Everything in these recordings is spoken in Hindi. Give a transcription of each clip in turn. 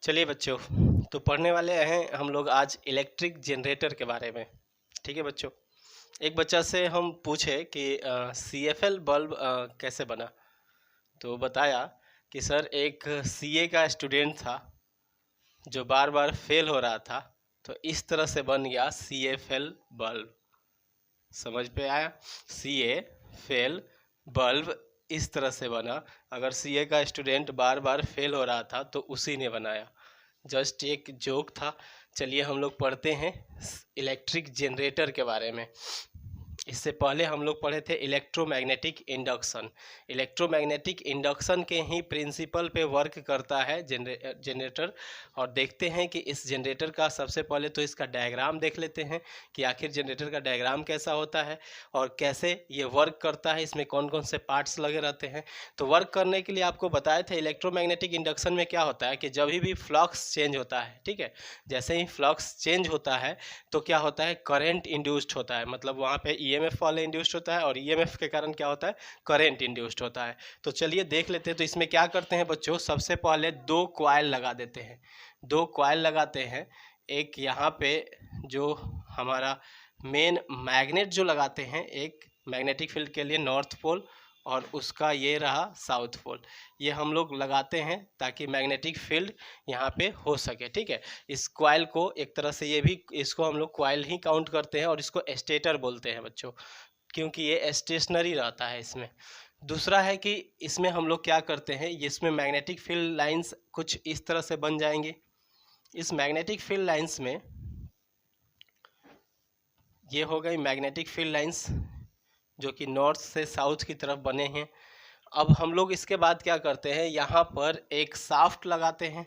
चलिए बच्चों, तो पढ़ने वाले हैं हम लोग आज इलेक्ट्रिक जनरेटर के बारे में। ठीक है बच्चों, एक बच्चा से हम पूछे कि CFL बल्ब कैसे बना। तो बताया कि सर एक CA का स्टूडेंट था जो बार बार फेल हो रहा था, तो इस तरह से बन गया CFL बल्ब। समझ पे आया? CA फेल बल्ब इस तरह से बना। अगर CA का स्टूडेंट बार बार फेल हो रहा था तो उसी ने बनाया। जस्ट एक जोक था। चलिए हम लोग पढ़ते हैं इलेक्ट्रिक जनरेटर के बारे में। इससे पहले हम लोग पढ़े थे इलेक्ट्रोमैग्नेटिक इंडक्शन। इलेक्ट्रोमैग्नेटिक इंडक्शन के ही प्रिंसिपल पे वर्क करता है जनरेटर। और देखते हैं कि इस जनरेटर का सबसे पहले तो इसका डायग्राम देख लेते हैं कि आखिर जनरेटर का डायग्राम कैसा होता है और कैसे ये वर्क करता है, इसमें कौन कौन से पार्ट्स लगे रहते हैं। तो वर्क करने के लिए आपको बताए थे इलेक्ट्रोमैग्नेटिक इंडक्शन में क्या होता है कि जब भी फ्लक्स चेंज होता है, ठीक है, जैसे ही फ्लक्स चेंज होता है तो क्या होता है, करंट इंड्यूस्ड होता है। मतलब वहाँ पे ईएमएफ वाले इंड्यूस्ड होता है और ईएमएफ के कारण क्या होता है, करंट इंड्यूस्ड होता है। तो चलिए देख लेते हैं। तो इसमें क्या करते हैं बच्चों, सबसे पहले दो कॉइल लगा देते हैं। दो कॉइल लगाते हैं, एक यहाँ पे जो हमारा मेन मैग्नेट जो लगाते हैं, एक मैग्नेटिक फील्ड के लिए नॉर्थ पोल और उसका ये रहा साउथ पोल। ये हम लोग लगाते हैं ताकि मैग्नेटिक फील्ड यहाँ पे हो सके। ठीक है, इस कॉइल को एक तरह से ये भी, इसको हम लोग कॉइल ही काउंट करते हैं और इसको स्टेटर बोलते हैं बच्चों, क्योंकि ये स्टेशनरी रहता है इसमें। दूसरा है कि इसमें हम लोग क्या करते हैं, इसमें मैग्नेटिक फील्ड लाइंस कुछ इस तरह से बन जाएंगे। इस मैग्नेटिक फील्ड लाइंस में ये हो गई मैग्नेटिक फील्ड लाइंस जो कि नॉर्थ से साउथ की तरफ बने हैं। अब हम लोग इसके बाद क्या करते हैं, यहाँ पर एक शाफ्ट लगाते हैं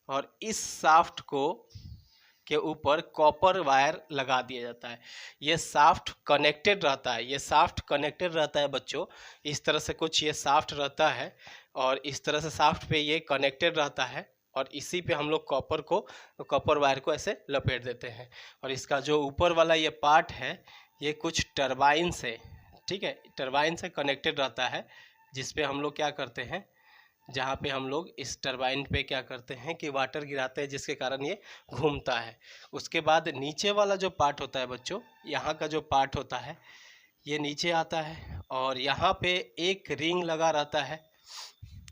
और इस शाफ्ट को के ऊपर कॉपर वायर लगा दिया जाता है। ये शाफ्ट कनेक्टेड रहता है, ये शाफ्ट कनेक्टेड रहता है बच्चों। इस तरह से कुछ ये शाफ्ट रहता है और इस तरह से शाफ्ट पे ये कनेक्टेड रहता है और इसी पे हम लोग कॉपर वायर को ऐसे लपेट देते हैं। और इसका जो ऊपर वाला ये पार्ट है ये कुछ टरबाइन से, ठीक है, टरबाइन से कनेक्टेड रहता है, जिस पे हम लोग क्या करते हैं, जहाँ पे हम लोग इस टरबाइन पे क्या करते हैं कि वाटर गिराते हैं, जिसके कारण ये घूमता है। उसके बाद नीचे वाला जो पार्ट होता है बच्चों, यहाँ का जो पार्ट होता है ये नीचे आता है और यहाँ पे एक रिंग लगा रहता है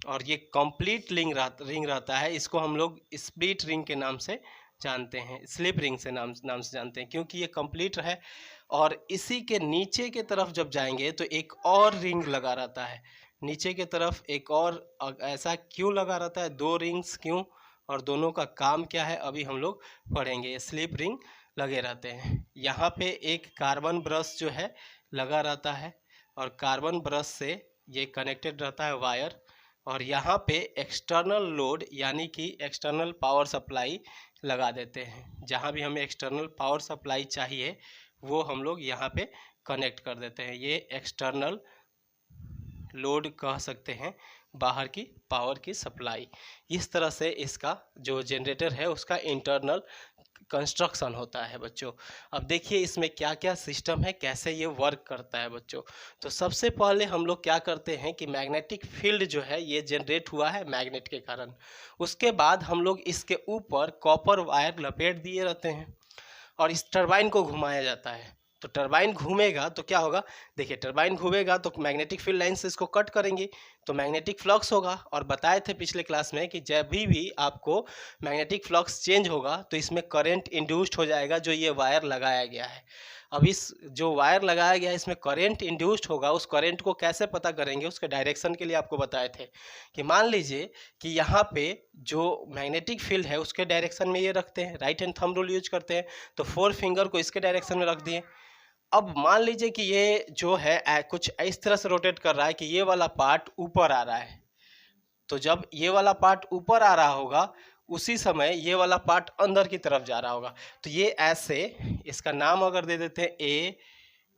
और ये कंप्लीट रिंग रहता है। इसको हम लोग स्प्लिट रिंग के नाम से जानते हैं, स्लिप रिंग से नाम से जानते हैं, क्योंकि ये कंप्लीट है। और इसी के नीचे के तरफ जब जाएंगे तो एक और रिंग लगा रहता है, नीचे के तरफ एक और। ऐसा क्यों लगा रहता है, दो रिंग्स क्यों और दोनों का काम क्या है, अभी हम लोग पढ़ेंगे। स्लिप रिंग लगे रहते हैं। यहाँ पे एक कार्बन ब्रश जो है लगा रहता है और कार्बन ब्रश से ये कनेक्टेड रहता है वायर। और यहाँ पे एक्सटर्नल लोड यानी कि एक्सटर्नल पावर सप्लाई लगा देते हैं। जहाँ भी हमें एक्सटर्नल पावर सप्लाई चाहिए वो हम लोग यहाँ पे कनेक्ट कर देते हैं। ये एक्सटर्नल लोड कह सकते हैं, बाहर की पावर की सप्लाई। इस तरह से इसका जो जनरेटर है उसका इंटरनल कंस्ट्रक्शन होता है बच्चों। अब देखिए इसमें क्या क्या सिस्टम है, कैसे ये वर्क करता है बच्चों। तो सबसे पहले हम लोग क्या करते हैं कि मैग्नेटिक फील्ड जो है ये जनरेट हुआ है मैग्नेट के कारण। उसके बाद हम लोग इसके ऊपर कॉपर वायर लपेट दिए रहते हैं और इस टरबाइन को घुमाया जाता है। तो टरबाइन घूमेगा तो क्या होगा, देखिए टरबाइन घूमेगा तो मैग्नेटिक फील्ड लाइन से इसको कट करेंगे तो मैग्नेटिक फ्लक्स होगा। और बताए थे पिछले क्लास में कि जब भी आपको मैग्नेटिक फ्लक्स चेंज होगा तो इसमें करंट इंड्यूस्ड हो जाएगा, जो ये वायर लगाया गया है। अब इस जो वायर लगाया गया है इसमें करंट इंड्यूस्ड होगा। उस करंट को कैसे पता करेंगे, उसके डायरेक्शन के लिए आपको बताए थे कि मान लीजिए कि यहाँ पे जो मैग्नेटिक फील्ड है उसके डायरेक्शन में ये रखते हैं, right hand thumb rule use करते हैं, तो 4 फिंगर को इसके डायरेक्शन में रख दिए। अब मान लीजिए कि ये जो है कुछ इस तरह से रोटेट कर रहा है कि ये वाला पार्ट ऊपर आ रहा है। तो जब ये वाला पार्ट ऊपर आ रहा होगा उसी समय ये वाला पार्ट अंदर की तरफ जा रहा होगा। तो ये ऐसे, इसका नाम अगर दे देते हैं ए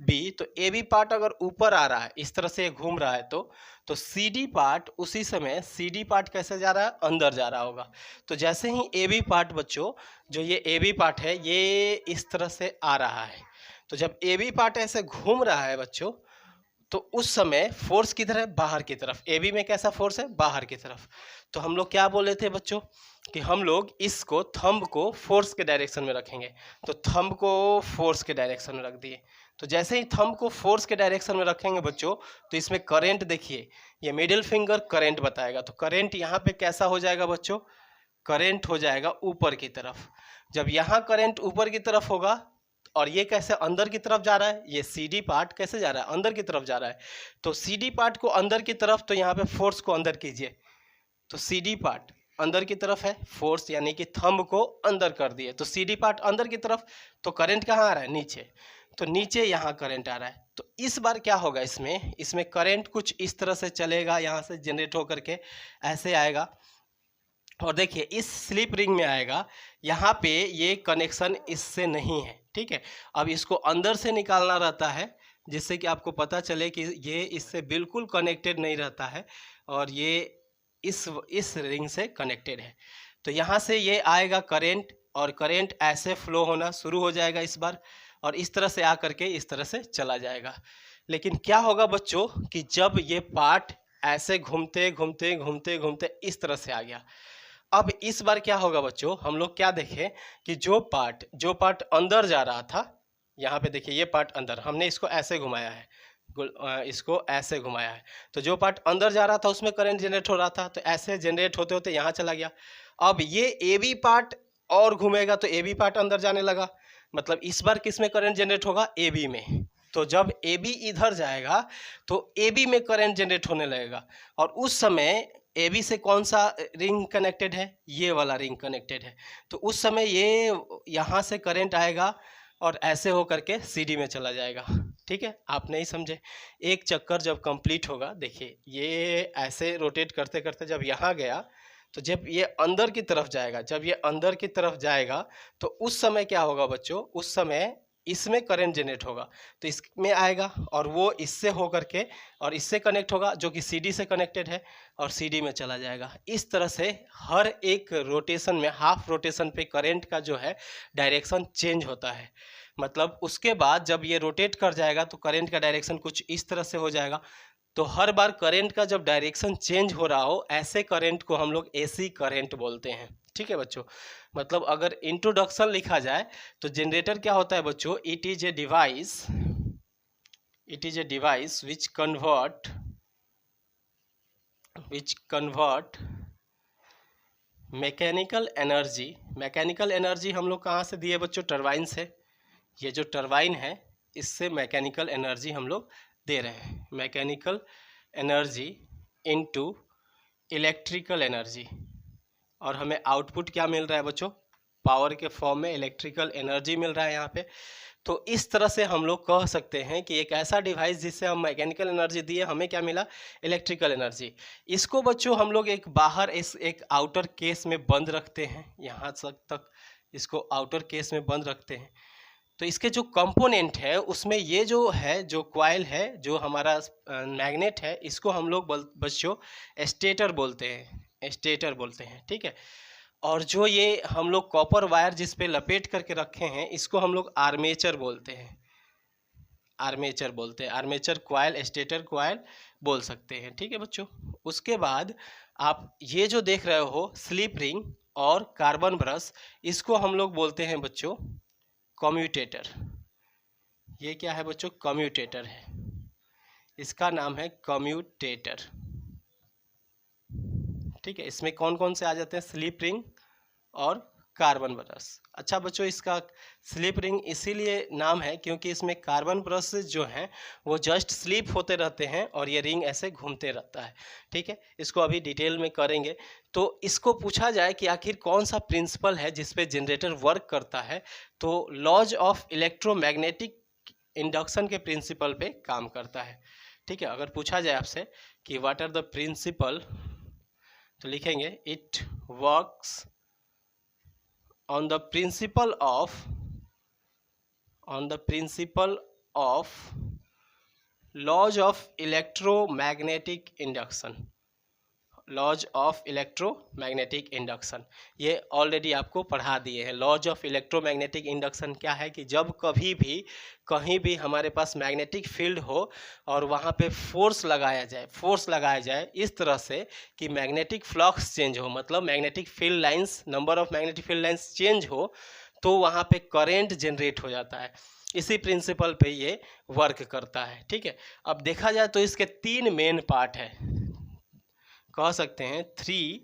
बी, तो ए बी पार्ट अगर ऊपर आ रहा है इस तरह से घूम रहा है तो सी डी पार्ट उसी समय, सी डी पार्ट कैसे जा रहा है, अंदर जा रहा होगा। तो जैसे ही ए बी पार्ट बच्चों, जो ये ए बी पार्ट है ये इस तरह से आ रहा है, तो जब ए बी पार्ट ऐसे घूम रहा है बच्चों तो उस समय फोर्स किधर है, बाहर की तरफ। ए बी में कैसा फोर्स है, बाहर की तरफ। तो हम लोग क्या बोले थे बच्चों कि हम लोग इसको थंब को फोर्स के डायरेक्शन में रखेंगे। तो थंब को फोर्स के डायरेक्शन में रख दिए। तो जैसे ही थंब को फोर्स के डायरेक्शन में रखेंगे बच्चों, तो इसमें करंट देखिए, ये मिडिल फिंगर करंट बताएगा। तो करंट यहाँ पे कैसा हो जाएगा बच्चों, करंट हो जाएगा ऊपर की तरफ। जब यहाँ करंट ऊपर की तरफ होगा और ये कैसे अंदर की तरफ जा रहा है, ये CD पार्ट कैसे जा रहा है, अंदर की तरफ जा रहा है। तो CD पार्ट को अंदर की तरफ, तो यहाँ पे फोर्स को अंदर कीजिए। तो CD पार्ट अंदर की तरफ है, फोर्स यानी कि थंब को अंदर कर दिए। तो CD पार्ट अंदर की तरफ, तो करंट कहाँ आ रहा है, नीचे। तो नीचे यहाँ करंट आ रहा है। तो इस बार क्या होगा, इसमें करंट कुछ इस तरह से चलेगा, यहाँ से जनरेट होकर के ऐसे आएगा। और देखिए इस स्लिप रिंग में आएगा, यहाँ पे ये कनेक्शन इससे नहीं है, ठीक है। अब इसको अंदर से निकालना रहता है, जिससे कि आपको पता चले कि ये इससे बिल्कुल कनेक्टेड नहीं रहता है और ये इस रिंग से कनेक्टेड है। तो यहाँ से ये आएगा करंट, और करंट ऐसे फ्लो होना शुरू हो जाएगा इस बार, और इस तरह से आकर के इस तरह से चला जाएगा। लेकिन क्या होगा बच्चों कि जब ये पार्ट ऐसे घूमते घूमते घूमते घूमते इस तरह से आ गया, अब इस बार क्या होगा बच्चों, हम लोग क्या देखें कि जो पार्ट अंदर जा रहा था, यहाँ पे देखिए ये पार्ट अंदर, हमने इसको ऐसे घुमाया है, इसको ऐसे घुमाया है। तो जो पार्ट अंदर जा रहा था उसमें करंट जनरेट हो रहा था, तो ऐसे जनरेट होते होते यहाँ चला गया। अब ये ए बी पार्ट और घूमेगा, तो ए बी पार्ट अंदर जाने लगा। मतलब इस बार किस में करंट जनरेट होगा, ए बी में। तो जब ए बी इधर जाएगा तो ए बी में करंट जनरेट होने लगेगा, और उस समय ए बी से कौन सा रिंग कनेक्टेड है, ये वाला रिंग कनेक्टेड है। तो उस समय ये यहाँ से करंट आएगा और ऐसे हो करके CD में चला जाएगा, ठीक है। आप नहीं समझे, एक चक्कर जब कंप्लीट होगा, देखिए ये ऐसे रोटेट करते करते जब यहाँ गया, तो जब ये अंदर की तरफ जाएगा, तो उस समय क्या होगा बच्चों, उस समय इसमें करंट जनरेट होगा, तो इसमें आएगा और वो इससे हो करके और इससे कनेक्ट होगा, जो कि CD से कनेक्टेड है, और CD में चला जाएगा। इस तरह से हर एक रोटेशन में, हाफ रोटेशन पे करंट का जो है डायरेक्शन चेंज होता है। मतलब उसके बाद जब ये रोटेट कर जाएगा तो करंट का डायरेक्शन कुछ इस तरह से हो जाएगा। तो हर बार करंट का जब डायरेक्शन चेंज हो रहा हो, ऐसे करंट को हम लोग AC करंट बोलते हैं, ठीक है बच्चों। मतलब अगर इंट्रोडक्शन लिखा जाए तो जनरेटर क्या होता है बच्चों, it is a device which convert mechanical energy हम लोग कहाँ से दिए बच्चों, टरबाइन से। ये जो टरबाइन है इससे मैकेनिकल एनर्जी हम लोग दे रहे हैं, mechanical energy into electrical energy, और हमें आउटपुट क्या मिल रहा है बच्चों, पावर के फॉर्म में इलेक्ट्रिकल एनर्जी मिल रहा है यहाँ पे। तो इस तरह से हम लोग कह सकते हैं कि एक ऐसा डिवाइस जिससे हम मैकेनिकल एनर्जी दिए, हमें क्या मिला, इलेक्ट्रिकल एनर्जी। इसको बच्चों हम लोग एक बाहर एक आउटर केस में बंद रखते हैं, यहाँ तक इसको आउटर केस में बंद रखते हैं। तो इसके जो कंपोनेंट है उसमें ये जो है, जो कॉइल है, जो हमारा मैग्नेट है, इसको हम लोग बच्चों स्टेटर बोलते हैं, ठीक है। और जो ये हम लोग कॉपर वायर जिस पे लपेट करके रखे हैं, इसको हम लोग आर्मेचर बोलते हैं, आर्मेचर कॉइल, स्टेटर कॉइल बोल सकते हैं, ठीक है बच्चों। उसके बाद आप ये जो देख रहे हो स्लिप रिंग और कार्बन ब्रश, इसको हम लोग बोलते हैं बच्चों कम्यूटेटर। ये क्या है बच्चों, कम्यूटेटर है, इसका नाम है कम्यूटेटर, ठीक है। इसमें कौन कौन से आ जाते हैं, स्लिप रिंग और कार्बन ब्रश। अच्छा बच्चों, इसका स्लिप रिंग इसीलिए नाम है क्योंकि इसमें कार्बन ब्रश जो हैं वो जस्ट स्लिप होते रहते हैं और ये रिंग ऐसे घूमते रहता है, ठीक है। इसको अभी डिटेल में करेंगे। तो इसको पूछा जाए कि आखिर कौन सा प्रिंसिपल है जिस पे जनरेटर वर्क करता है, तो लॉज ऑफ इलेक्ट्रोमैग्नेटिक इंडक्शन के प्रिंसिपल पे काम करता है, ठीक है। अगर पूछा जाए आपसे कि व्हाट आर द प्रिंसिपल, तो लिखेंगे it works on the principle of laws of electromagnetic induction, laws of electromagnetic induction, ये ऑलरेडी आपको पढ़ा दिए हैं। लॉज ऑफ इलेक्ट्रोमैग्नेटिक इंडक्शन क्या है कि जब कभी भी कहीं भी हमारे पास मैग्नेटिक फील्ड हो और वहाँ पे फोर्स लगाया जाए इस तरह से कि मैग्नेटिक फ्लक्स चेंज हो, मतलब magnetic field lines, number of magnetic field lines change हो, तो वहाँ पे करेंट जनरेट हो जाता है। इसी प्रिंसिपल पे ये वर्क करता है। ठीक है, अब देखा जाए तो इसके 3 मेन पार्ट है, कह सकते हैं 3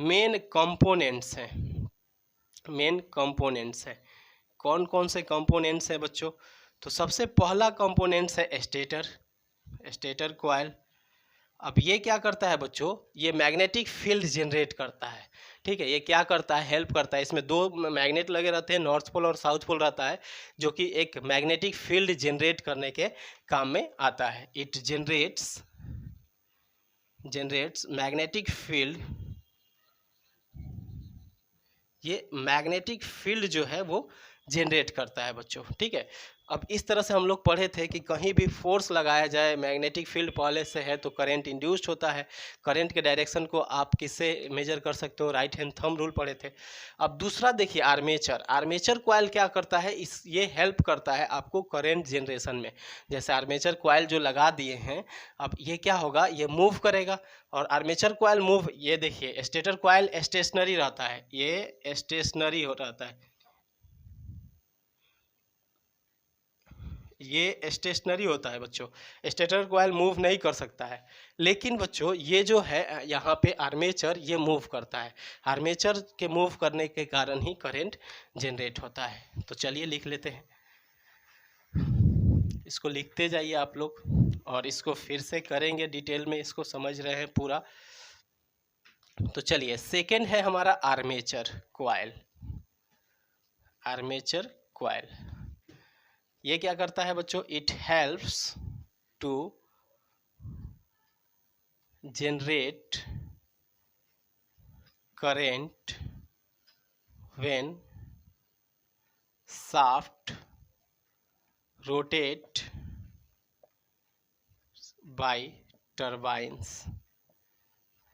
मेन कंपोनेंट्स हैं। मेन कंपोनेंट्स हैं, कौन कौन से कंपोनेंट्स हैं बच्चों? तो सबसे पहला कंपोनेंट्स है स्टेटर कॉइल। अब ये क्या करता है बच्चों? ये मैग्नेटिक फील्ड जनरेट करता है। ठीक है, ये क्या करता है? हेल्प करता है। इसमें 2 मैग्नेट लगे रहते हैं, नॉर्थ पोल और साउथ पोल रहता है, जो कि एक मैग्नेटिक फील्ड जनरेट करने के काम में आता है। It generates magnetic field. ये मैग्नेटिक फील्ड जो है वो जनरेट करता है बच्चों। ठीक है, अब इस तरह से हम लोग पढ़े थे कि कहीं भी फोर्स लगाया जाए, मैग्नेटिक फील्ड पहले से है तो करंट इंड्यूस्ड होता है। करंट के डायरेक्शन को आप किससे मेजर कर सकते हो? राइट हैंड थंब रूल पढ़े थे। अब दूसरा देखिए आर्मेचर कॉइल क्या करता है? ये हेल्प करता है आपको करंट जनरेशन में। जैसे आर्मेचर कॉइल जो लगा दिए हैं, अब ये क्या होगा? ये मूव करेगा, और आर्मेचर कॉइल मूव, ये देखिए स्टेटर कॉइल स्टेशनरी रहता है, ये स्टेशनरी हो रहता है, ये स्टेशनरी होता है बच्चों। स्टेटर कॉइल मूव नहीं कर सकता है, लेकिन बच्चों ये जो है यहाँ पे आर्मेचर ये मूव करता है। आर्मेचर के मूव करने के कारण ही करंट जनरेट होता है। तो चलिए लिख लेते हैं, इसको लिखते जाइए आप लोग, और इसको फिर से करेंगे डिटेल में, इसको समझ रहे हैं पूरा। तो चलिए, सेकेंड है हमारा आर्मेचर कॉइल। आर्मेचर कॉइल ये क्या करता है बच्चों? It helps to generate current when shaft rotate by turbines.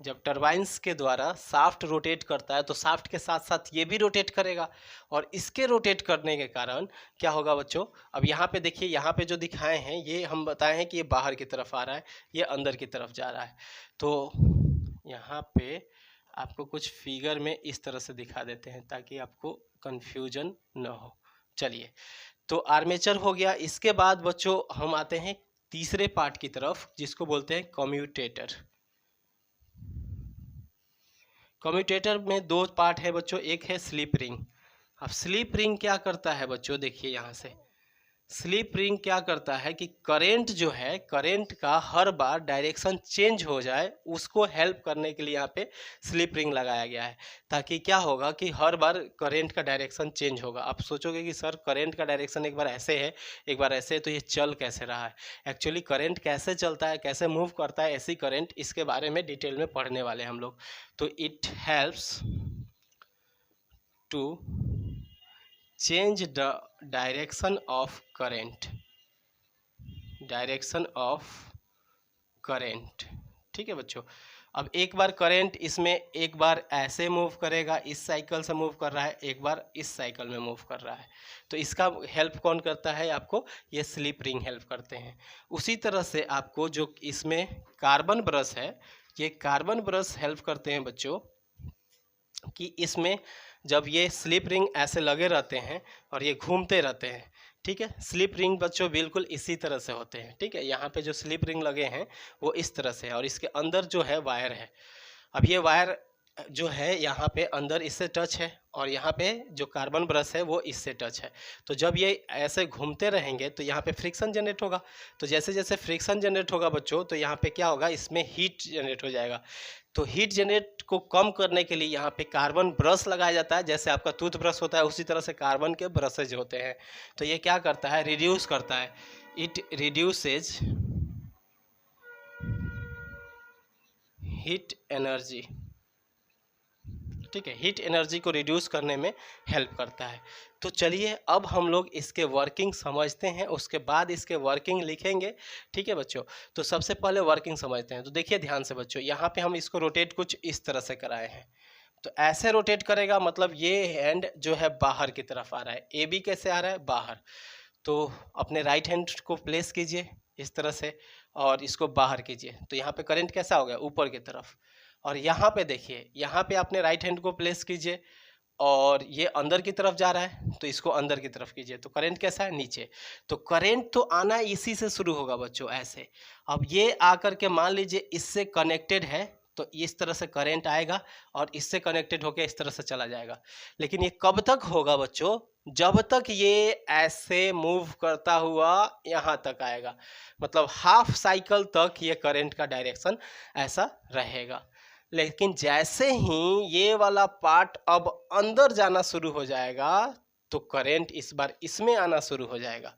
जब टर्बाइंस के द्वारा शाफ्ट रोटेट करता है तो शाफ्ट के साथ साथ ये भी रोटेट करेगा, और इसके रोटेट करने के कारण क्या होगा बच्चों? अब यहाँ पे देखिए, यहाँ पे जो दिखाए हैं ये हम बताए हैं कि ये बाहर की तरफ आ रहा है, ये अंदर की तरफ जा रहा है। तो यहाँ पे आपको कुछ फिगर में इस तरह से दिखा देते हैं ताकि आपको कन्फ्यूजन न हो। चलिए, तो आर्मेचर हो गया। इसके बाद बच्चों हम आते हैं तीसरे पार्ट की तरफ, जिसको बोलते हैं कम्यूटेटर। कम्यूटेटर में 2 पार्ट है बच्चों, एक है स्लिप रिंग। अब स्लिप रिंग क्या करता है बच्चों? देखिए यहाँ से स्लिप रिंग क्या करता है कि करंट जो है, करंट का हर बार डायरेक्शन चेंज हो जाए, उसको हेल्प करने के लिए यहाँ पे स्लिप रिंग लगाया गया है। ताकि क्या होगा कि हर बार करंट का डायरेक्शन चेंज होगा। आप सोचोगे कि सर करंट का डायरेक्शन एक बार ऐसे है एक बार ऐसे है, तो ये चल कैसे रहा है? एक्चुअली करंट कैसे चलता है, कैसे मूव करता है ऐसी करंट, इसके बारे में डिटेल में पढ़ने वाले हम लोग। तो it helps to change the direction of current, ठीक है बच्चों। अब एक बार करंट इसमें एक बार ऐसे मूव करेगा, इस साइकिल से मूव कर रहा है, एक बार इस साइकिल में मूव कर रहा है, तो इसका हेल्प कौन करता है आपको? ये स्लिप रिंग हेल्प करते हैं। उसी तरह से आपको जो इसमें कार्बन ब्रश है, ये कार्बन ब्रश हेल्प करते हैं बच्चों कि इसमें जब ये स्लिप रिंग ऐसे लगे रहते हैं और ये घूमते रहते हैं, ठीक है। स्लिप रिंग बच्चों बिल्कुल इसी तरह से होते हैं, ठीक है। यहाँ पे जो स्लिप रिंग लगे हैं वो इस तरह से है, और इसके अंदर जो है वायर है। अब ये वायर जो है यहाँ पे अंदर इससे टच है, और यहाँ पे जो कार्बन ब्रश है वो इससे टच है। तो जब ये ऐसे घूमते रहेंगे तो यहाँ पे फ्रिक्शन जनरेट होगा। तो जैसे जैसे फ्रिक्शन जनरेट होगा बच्चों, तो यहाँ पे क्या होगा, इसमें हीट जनरेट हो जाएगा। तो हीट जनरेट को कम करने के लिए यहाँ पे कार्बन ब्रश लगाया जाता है। जैसे आपका टूथ ब्रश होता है उसी तरह से कार्बन के ब्रशेज होते हैं। तो ये क्या करता है, रिड्यूस करता है। इट रिड्यूसेज हीट एनर्जी ठीक है, हीट एनर्जी को रिड्यूस करने में हेल्प करता है। तो चलिए अब हम लोग इसके वर्किंग समझते हैं, उसके बाद इसके वर्किंग लिखेंगे। ठीक है बच्चों, तो सबसे पहले वर्किंग समझते हैं। तो देखिए ध्यान से बच्चों, यहाँ पे हम इसको रोटेट कुछ इस तरह से कराए हैं। तो ऐसे रोटेट करेगा मतलब ये हैंड जो है बाहर की तरफ आ रहा है, ए बी कैसे आ रहा है, बाहर। तो अपने राइट हैंड को प्लेस कीजिए इस तरह से और इसको बाहर कीजिए, तो यहाँ पे करंट कैसा हो गया, ऊपर की तरफ। और यहाँ पे देखिए, यहाँ पे अपने राइट हैंड को प्लेस कीजिए और ये अंदर की तरफ जा रहा है, तो इसको अंदर की तरफ कीजिए, तो करंट कैसा है, नीचे। तो करंट तो आना इसी से शुरू होगा बच्चों, ऐसे। अब ये आकर के मान लीजिए इससे कनेक्टेड है, तो इस तरह से करंट आएगा और इससे कनेक्टेड होकर इस तरह से चला जाएगा। लेकिन ये कब तक होगा बच्चों, जब तक ये ऐसे मूव करता हुआ यहाँ तक आएगा, मतलब हाफ साइकिल तक ये करंट का डायरेक्शन ऐसा रहेगा। लेकिन जैसे ही ये वाला पार्ट अब अंदर जाना शुरू हो जाएगा, तो करंट इस बार इसमें आना शुरू हो जाएगा।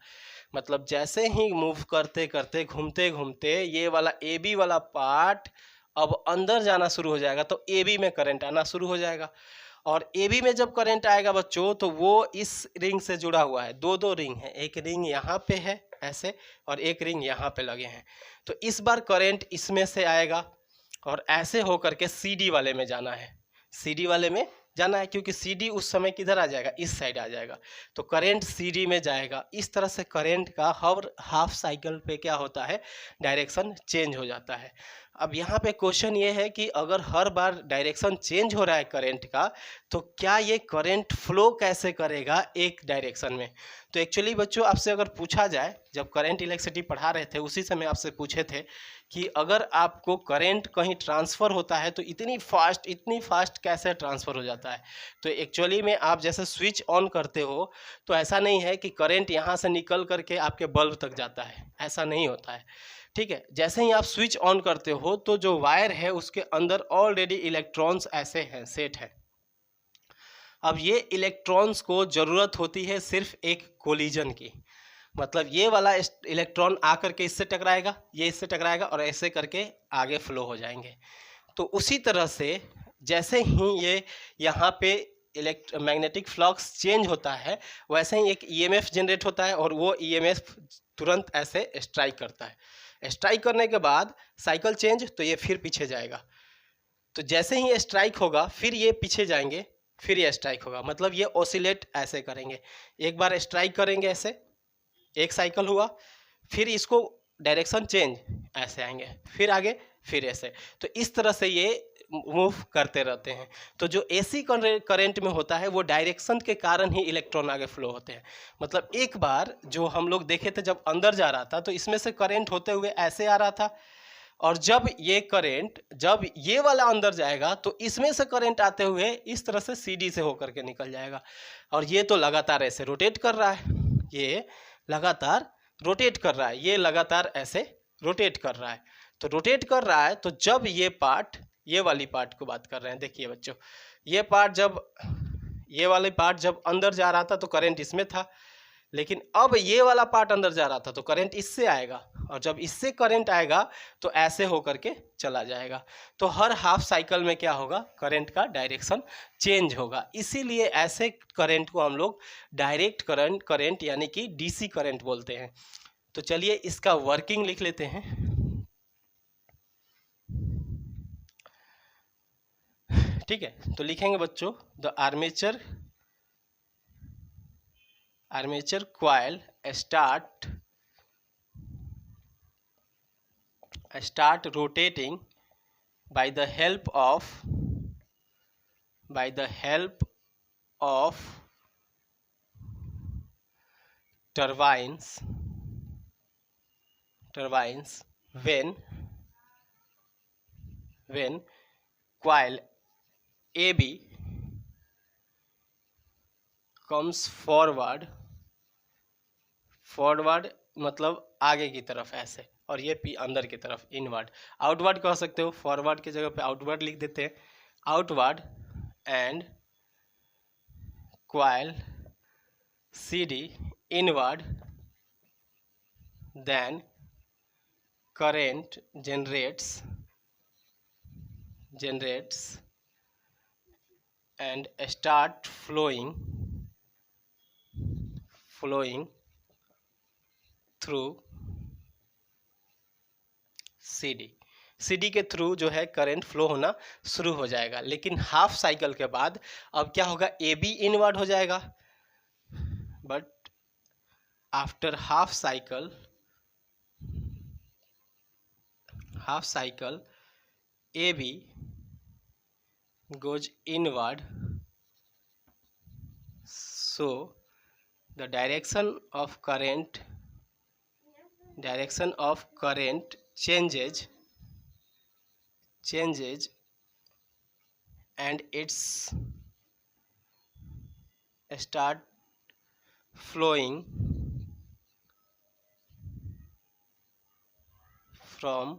मतलब जैसे ही मूव करते करते घूमते घूमते ये वाला ए बी वाला पार्ट अब अंदर जाना शुरू हो जाएगा, तो ए बी में करंट आना शुरू हो जाएगा। और ए बी में जब करंट आएगा बच्चों, तो वो इस रिंग से जुड़ा हुआ है, दो दो रिंग है, एक रिंग यहाँ पे है ऐसे और एक रिंग यहाँ पे लगे हैं। तो इस बार करंट इसमें से आएगा और ऐसे होकर के सी डी वाले में जाना है, सी डी वाले में जाना है, क्योंकि सी डी उस समय किधर आ जाएगा, इस साइड आ जाएगा। तो करंट सी डी में जाएगा। इस तरह से करंट का हर हाफ साइकिल पे क्या होता है, डायरेक्शन चेंज हो जाता है। अब यहाँ पे क्वेश्चन ये है कि अगर हर बार डायरेक्शन चेंज हो रहा है करंट का, तो क्या ये करंट फ्लो कैसे करेगा एक डायरेक्शन में। तो एक्चुअली बच्चों आपसे अगर पूछा जाए, जब करंट इलेक्ट्रिसिटी पढ़ा रहे थे उसी समय आपसे पूछे थे कि अगर आपको करंट कहीं ट्रांसफ़र होता है तो इतनी फास्ट कैसे ट्रांसफ़र हो जाता है। तो एक्चुअली में आप जैसे स्विच ऑन करते हो, तो ऐसा नहीं है कि करंट यहाँ से निकल करके आपके बल्ब तक जाता है, ऐसा नहीं होता है। ठीक है, जैसे ही आप स्विच ऑन करते हो तो जो वायर है उसके अंदर ऑलरेडी इलेक्ट्रॉन्स ऐसे हैं, सेट है। अब ये इलेक्ट्रॉन्स को ज़रूरत होती है सिर्फ एक कोलिजन की, मतलब ये वाला इलेक्ट्रॉन आकर के इससे टकराएगा, ये इससे टकराएगा और ऐसे करके आगे फ्लो हो जाएंगे। तो उसी तरह से जैसे ही ये यहाँ पे मैग्नेटिक फ्लक्स चेंज होता है, वैसे ही एक ईएमएफ जनरेट होता है और वो ईएमएफ तुरंत ऐसे स्ट्राइक करता है। स्ट्राइक करने के बाद साइकिल चेंज, तो ये फिर पीछे जाएगा। तो जैसे ही ये स्ट्राइक होगा फिर ये पीछे जाएंगे, फिर ये स्ट्राइक होगा, मतलब ये ऑसिलेट ऐसे करेंगे। एक बार स्ट्राइक करेंगे ऐसे, एक साइकिल हुआ, फिर इसको डायरेक्शन चेंज, ऐसे आएंगे, फिर आगे, फिर ऐसे। तो इस तरह से ये मूव करते रहते हैं। तो जो एसी करंट में होता है वो डायरेक्शन के कारण ही इलेक्ट्रॉन आगे फ्लो होते हैं। मतलब एक बार जो हम लोग देखे थे, जब अंदर जा रहा था तो इसमें से करंट होते हुए ऐसे आ रहा था, और जब ये करंट, जब ये वाला अंदर जाएगा तो इसमें से करंट आते हुए इस तरह से सीडी से होकर के निकल जाएगा। और ये तो लगातार ऐसे रोटेट कर रहा है, ये लगातार रोटेट कर रहा है, ये लगातार ऐसे रोटेट कर रहा है। तो रोटेट कर रहा है, तो जब ये पार्ट, ये वाली पार्ट को बात कर रहे हैं, देखिए बच्चों, ये पार्ट जब, ये वाली पार्ट जब अंदर जा रहा था तो करंट इसमें था, लेकिन अब ये वाला पार्ट अंदर जा रहा था तो करंट इससे आएगा, और जब इससे करंट आएगा तो ऐसे होकर के चला जाएगा। तो हर हाफ साइकिल में क्या होगा, करंट का डायरेक्शन चेंज होगा। इसीलिए ऐसे करंट को हम लोग डायरेक्ट करंट यानी कि डीसी करंट बोलते हैं। तो चलिए इसका वर्किंग लिख लेते हैं। ठीक है, तो लिखेंगे बच्चों, the armature coil start rotating by the help of turbines when coil AB comes forward मतलब आगे की तरफ ऐसे, और ये पी अंदर की तरफ इनवर्ड। आउटवर्ड कह सकते हो, फॉरवर्ड की जगह पे आउटवर्ड लिख देते हैं, outward, and coil CD inward, then current generates and start flowing through CD के थ्रू जो है करंट फ्लो होना शुरू हो जाएगा। लेकिन हाफ साइकिल के बाद अब क्या होगा, AB इनवर्ड हो जाएगा। But after half cycle AB goes inward, so the direction of current changes and it's start flowing from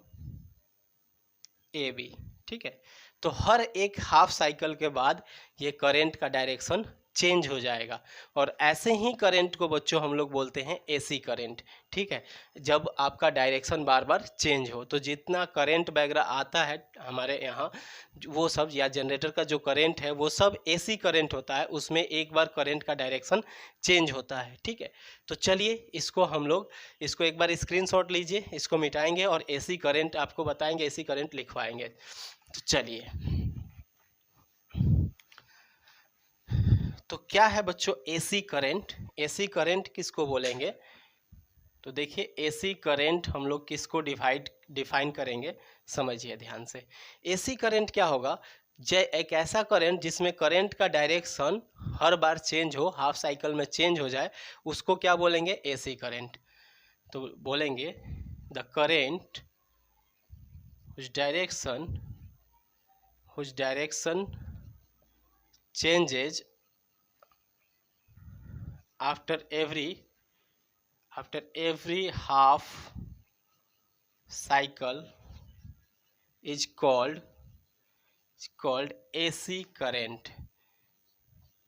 AB। ठीक है, तो हर एक हाफ साइकिल के बाद ये करंट का डायरेक्शन चेंज हो जाएगा और ऐसे ही करंट को बच्चों हम लोग बोलते हैं AC करंट। ठीक है, जब आपका डायरेक्शन बार बार चेंज हो तो जितना करंट वगैरह आता है हमारे यहाँ वो सब, या जनरेटर का जो करंट है वो सब AC करंट होता है, उसमें एक बार करंट का डायरेक्शन चेंज होता है। ठीक है, तो चलिए इसको एक बार स्क्रीनशॉट लीजिए, इसको मिटाएंगे और AC करंट आपको बताएंगे, AC करंट लिखवाएंगे। तो चलिए, तो क्या है बच्चों AC करंट? AC करंट किसको बोलेंगे? तो देखिए AC करंट हम लोग किसको डिफाइन करेंगे, समझिए ध्यान से। AC करंट क्या होगा, एक ऐसा करंट जिसमें करंट का डायरेक्शन हर बार चेंज हो, हाफ साइकिल में चेंज हो जाए, उसको क्या बोलेंगे, AC करंट। तो बोलेंगे the current whose direction changes after every half cycle is called AC current.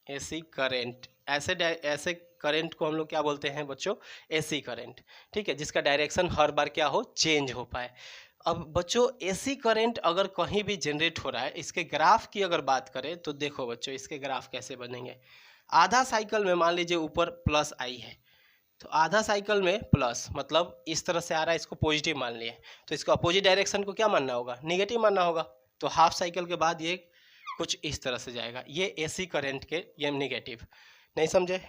AC current, ऐसे करंट को हम लोग क्या बोलते हैं बच्चों, AC करंट। ठीक है, जिसका डायरेक्शन हर बार क्या हो, चेंज हो पाए। अब बच्चों AC करंट अगर कहीं भी जनरेट हो रहा है, इसके ग्राफ की अगर बात करें तो देखो बच्चों इसके ग्राफ कैसे बनेंगे। आधा साइकिल में मान लीजिए ऊपर प्लस आई है, तो आधा साइकिल में प्लस मतलब इस तरह से आ रहा है, इसको पॉजिटिव मान लिए, तो इसको अपोजिट डायरेक्शन को क्या मानना होगा, निगेटिव मानना होगा। तो हाफ साइकिल के बाद ये कुछ इस तरह से जाएगा, ये AC करंट के ये नेगेटिव। नहीं समझे,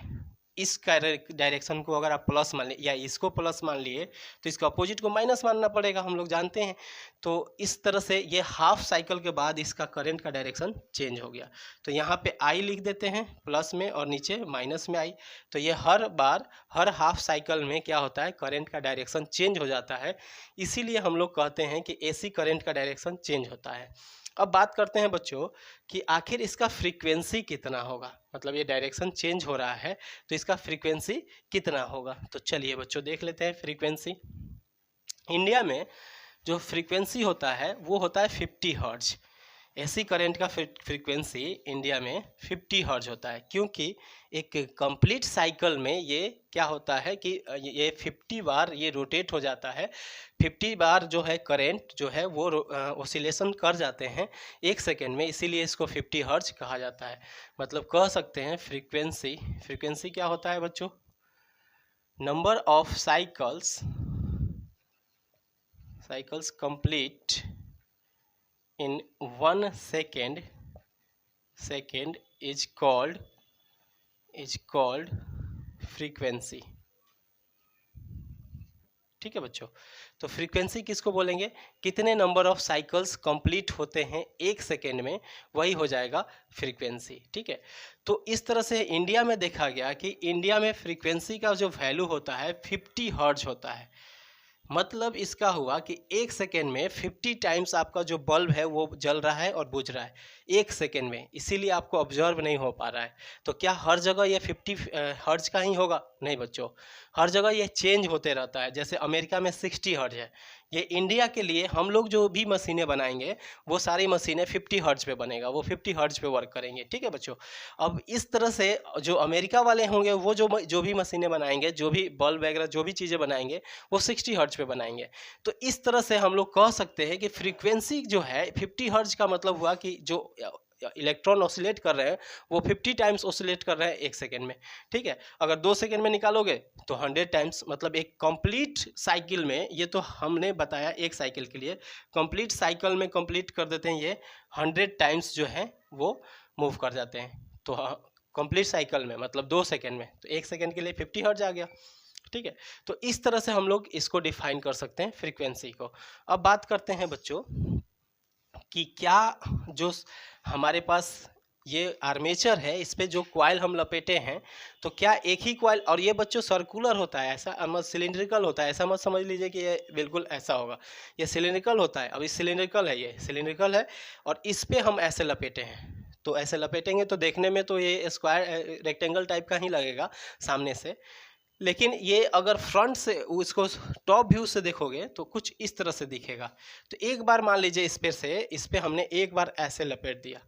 इस डायरेक्शन को अगर आप प्लस मान लिए या इसको प्लस मान लिए तो इसको अपोजिट को माइनस मानना पड़ेगा, हम लोग जानते हैं। तो इस तरह से ये हाफ साइकिल के बाद इसका करंट का डायरेक्शन चेंज हो गया। तो यहाँ पे I लिख देते हैं प्लस में और नीचे माइनस में I। तो ये हर बार हर हाफ साइकिल में क्या होता है, करंट का डायरेक्शन चेंज हो जाता है, इसीलिए हम लोग कहते हैं कि AC करंट का डायरेक्शन चेंज होता है। अब बात करते हैं बच्चों कि आखिर इसका फ्रीक्वेंसी कितना होगा, मतलब ये डायरेक्शन चेंज हो रहा है तो इसका फ्रीक्वेंसी कितना होगा। तो चलिए बच्चों देख लेते हैं फ्रीक्वेंसी। इंडिया में जो फ्रीक्वेंसी होता है वो होता है 50 हर्ट्ज। AC करंट का फ्रीक्वेंसी इंडिया में 50 हर्ट्ज होता है, क्योंकि एक कंप्लीट साइकिल में ये क्या होता है कि ये 50 बार ये रोटेट हो जाता है। 50 बार जो है करंट जो है वो ऑसिलेशन कर जाते हैं 1 सेकेंड में, इसीलिए इसको 50 हर्ट्ज कहा जाता है। मतलब कह सकते हैं फ्रीक्वेंसी क्या होता है बच्चों, number of cycles complete in 1 second is called frequency। ठीक है बच्चों, तो फ्रीक्वेंसी किसको बोलेंगे, कितने नंबर ऑफ साइकिल्स कंप्लीट होते हैं 1 सेकेंड में, वही हो जाएगा फ्रीक्वेंसी। ठीक है, तो इस तरह से इंडिया में देखा गया कि इंडिया में फ्रीक्वेंसी का जो वैल्यू होता है 50 हर्ट्ज होता है। मतलब इसका हुआ कि 1 सेकेंड में 50 टाइम्स आपका जो बल्ब है वो जल रहा है और बुझ रहा है 1 सेकेंड में, इसीलिए आपको ऑब्जर्व नहीं हो पा रहा है। तो क्या हर जगह ये 50 हर्ट्ज का ही होगा? नहीं बच्चों, हर जगह ये चेंज होते रहता है। जैसे अमेरिका में 60 हर्ट्ज है, ये इंडिया के लिए हम लोग जो भी मशीनें बनाएंगे वो सारी मशीनें 50 हर्ट्ज पे बनेगा, वो 50 हर्ट्ज पे वर्क करेंगे। ठीक है बच्चों, अब इस तरह से जो अमेरिका वाले होंगे वो जो भी मशीनें बनाएंगे, जो भी बल्ब वगैरह जो भी चीज़ें बनाएंगे वो 60 हर्ट्ज पे बनाएंगे। तो इस तरह से हम लोग कह सकते हैं कि फ्रीक्वेंसी जो है 50 हर्ट्ज का मतलब हुआ कि जो इलेक्ट्रॉन ऑसिलेट कर रहे हैं वो 50 टाइम्स ऑसिलेट कर रहे हैं 1 सेकेंड में, ठीक है। अगर 2 सेकेंड में निकालोगे तो 100 टाइम्स, मतलब एक कंप्लीट साइकिल में, ये तो हमने बताया एक साइकिल के लिए, कंप्लीट साइकिल में कंप्लीट कर देते हैं ये 100 टाइम्स जो है वो मूव कर जाते हैं। तो कंप्लीट साइकिल में मतलब 2 सेकेंड में, तो 1 सेकेंड के लिए 50 हर्ट्ज आ गया, ठीक है। तो इस तरह से हम लोग इसको डिफाइन कर सकते हैं फ्रीक्वेंसी को। अब बात करते हैं बच्चों कि क्या जो हमारे पास ये आर्मेचर है, इस पे जो कॉइल हम लपेटे हैं, तो क्या एक ही कॉइल, और ये बच्चों सर्कुलर होता है, ऐसा मत सिलिंड्रिकल होता है, ऐसा मत समझ लीजिए कि ये बिल्कुल ऐसा होगा, ये सिलिंड्रिकल होता है। अभी सिलिंड्रिकल है, ये सिलिंड्रिकल है और इस पे हम ऐसे लपेटे हैं, तो ऐसे लपेटेंगे तो देखने में तो ये स्क्वायर रेक्टेंगल टाइप का ही लगेगा सामने से, लेकिन ये अगर फ्रंट से उसको टॉप व्यू से देखोगे तो कुछ इस तरह से दिखेगा। तो एक बार मान लीजिए इस पे हमने एक बार ऐसे लपेट दिया,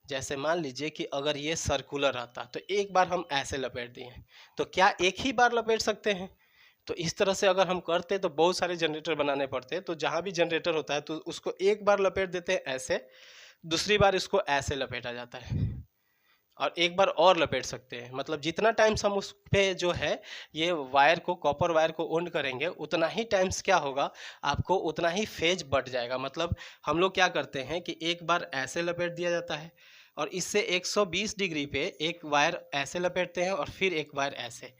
जैसे मान लीजिए कि अगर ये सर्कुलर रहता तो एक बार हम ऐसे लपेट दिए, तो क्या एक ही बार लपेट सकते हैं? तो इस तरह से अगर हम करते तो बहुत सारे जनरेटर बनाने पड़ते, तो जहाँ भी जनरेटर होता है तो उसको एक बार लपेट देते हैं ऐसे, दूसरी बार इसको ऐसे लपेटा जाता है और एक बार और लपेट सकते हैं। मतलब जितना टाइम्स हम उस पे जो है ये वायर को, कॉपर वायर को ऑन करेंगे, उतना ही टाइम्स क्या होगा, आपको उतना ही फेज बढ़ जाएगा। मतलब हम लोग क्या करते हैं कि एक बार ऐसे लपेट दिया जाता है और इससे 120 डिग्री पे एक वायर ऐसे लपेटते हैं और फिर एक वायर ऐसे,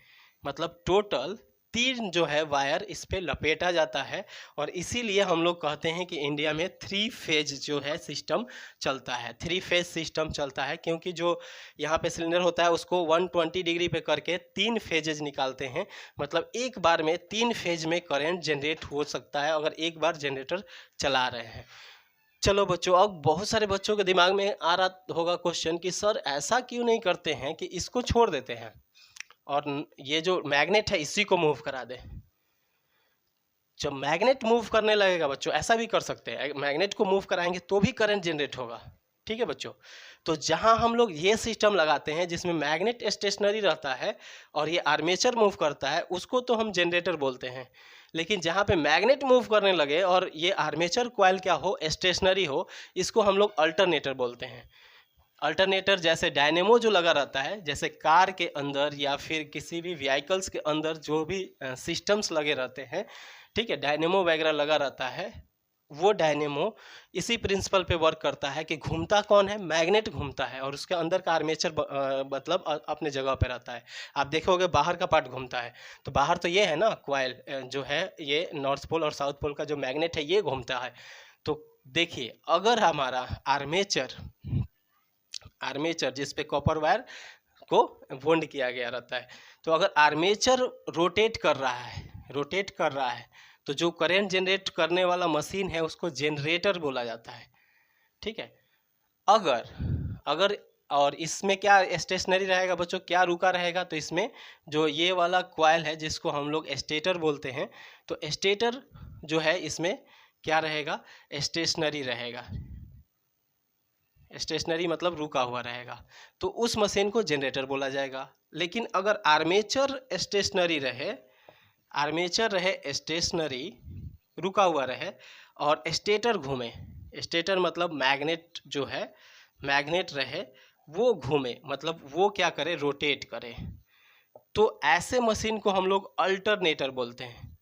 मतलब टोटल 3 जो है वायर इस पे लपेटा जाता है। और इसीलिए हम लोग कहते हैं कि इंडिया में 3 फेज जो है सिस्टम चलता है, 3 फेज सिस्टम चलता है, क्योंकि जो यहाँ पे सिलेंडर होता है उसको 120 डिग्री पे करके 3 फेजेज निकालते हैं। मतलब एक बार में 3 फेज में करंट जनरेट हो सकता है अगर एक बार जनरेटर चला रहे हैं। चलो बच्चों, अब बहुत सारे बच्चों के दिमाग में आ रहा होगा क्वेश्चन कि सर ऐसा क्यों नहीं करते हैं कि इसको छोड़ देते हैं और ये जो मैग्नेट है इसी को मूव करा दे। जब मैग्नेट मूव करने लगेगा बच्चों, ऐसा भी कर सकते हैं, मैग्नेट को मूव कराएंगे तो भी करंट जनरेट होगा, ठीक है बच्चों। तो जहां हम लोग ये सिस्टम लगाते हैं जिसमें मैग्नेट स्टेशनरी रहता है और ये आर्मेचर मूव करता है, उसको तो हम जनरेटर बोलते हैं। लेकिन जहाँ पे मैग्नेट मूव करने लगे और ये आर्मेचर कॉइल क्या हो, स्टेशनरी हो, इसको हम लोग अल्टरनेटर बोलते हैं। अल्टरनेटर जैसे डायनेमो जो लगा रहता है, जैसे कार के अंदर या फिर किसी भी व्हीकल्स के अंदर जो भी सिस्टम्स लगे रहते हैं, ठीक है, डायनेमो वगैरह लगा रहता है, वो डायनेमो इसी प्रिंसिपल पे वर्क करता है कि घूमता कौन है, मैग्नेट घूमता है और उसके अंदर का आर्मेचर मतलब अपने जगह पे रहता है। आप देखोगे बाहर का पार्ट घूमता है, तो बाहर तो ये है ना कॉइल जो है, ये नॉर्थ पोल और साउथ पोल का जो मैग्नेट है ये घूमता है। तो देखिए, अगर हमारा आर्मेचर जिस पे कॉपर वायर को वोल्ड किया गया रहता है, तो अगर आर्मेचर रोटेट कर रहा है तो जो करंट जनरेट करने वाला मशीन है उसको जनरेटर बोला जाता है, ठीक है। अगर और इसमें क्या स्टेशनरी रहेगा बच्चों, क्या रुका रहेगा, तो इसमें जो ये वाला कॉइल है जिसको हम लोग स्टेटर बोलते हैं, तो स्टेटर जो है इसमें क्या रहेगा, स्टेशनरी रहेगा। स्टेशनरी मतलब रुका हुआ रहेगा, तो उस मशीन को जनरेटर बोला जाएगा। लेकिन अगर आर्मेचर रहे स्टेशनरी, रुका हुआ रहे, और स्टेटर घूमे, स्टेटर मतलब मैग्नेट जो है, मैग्नेट रहे वो घूमे, मतलब वो क्या करे, रोटेट करे, तो ऐसे मशीन को हम लोग अल्टरनेटर बोलते हैं।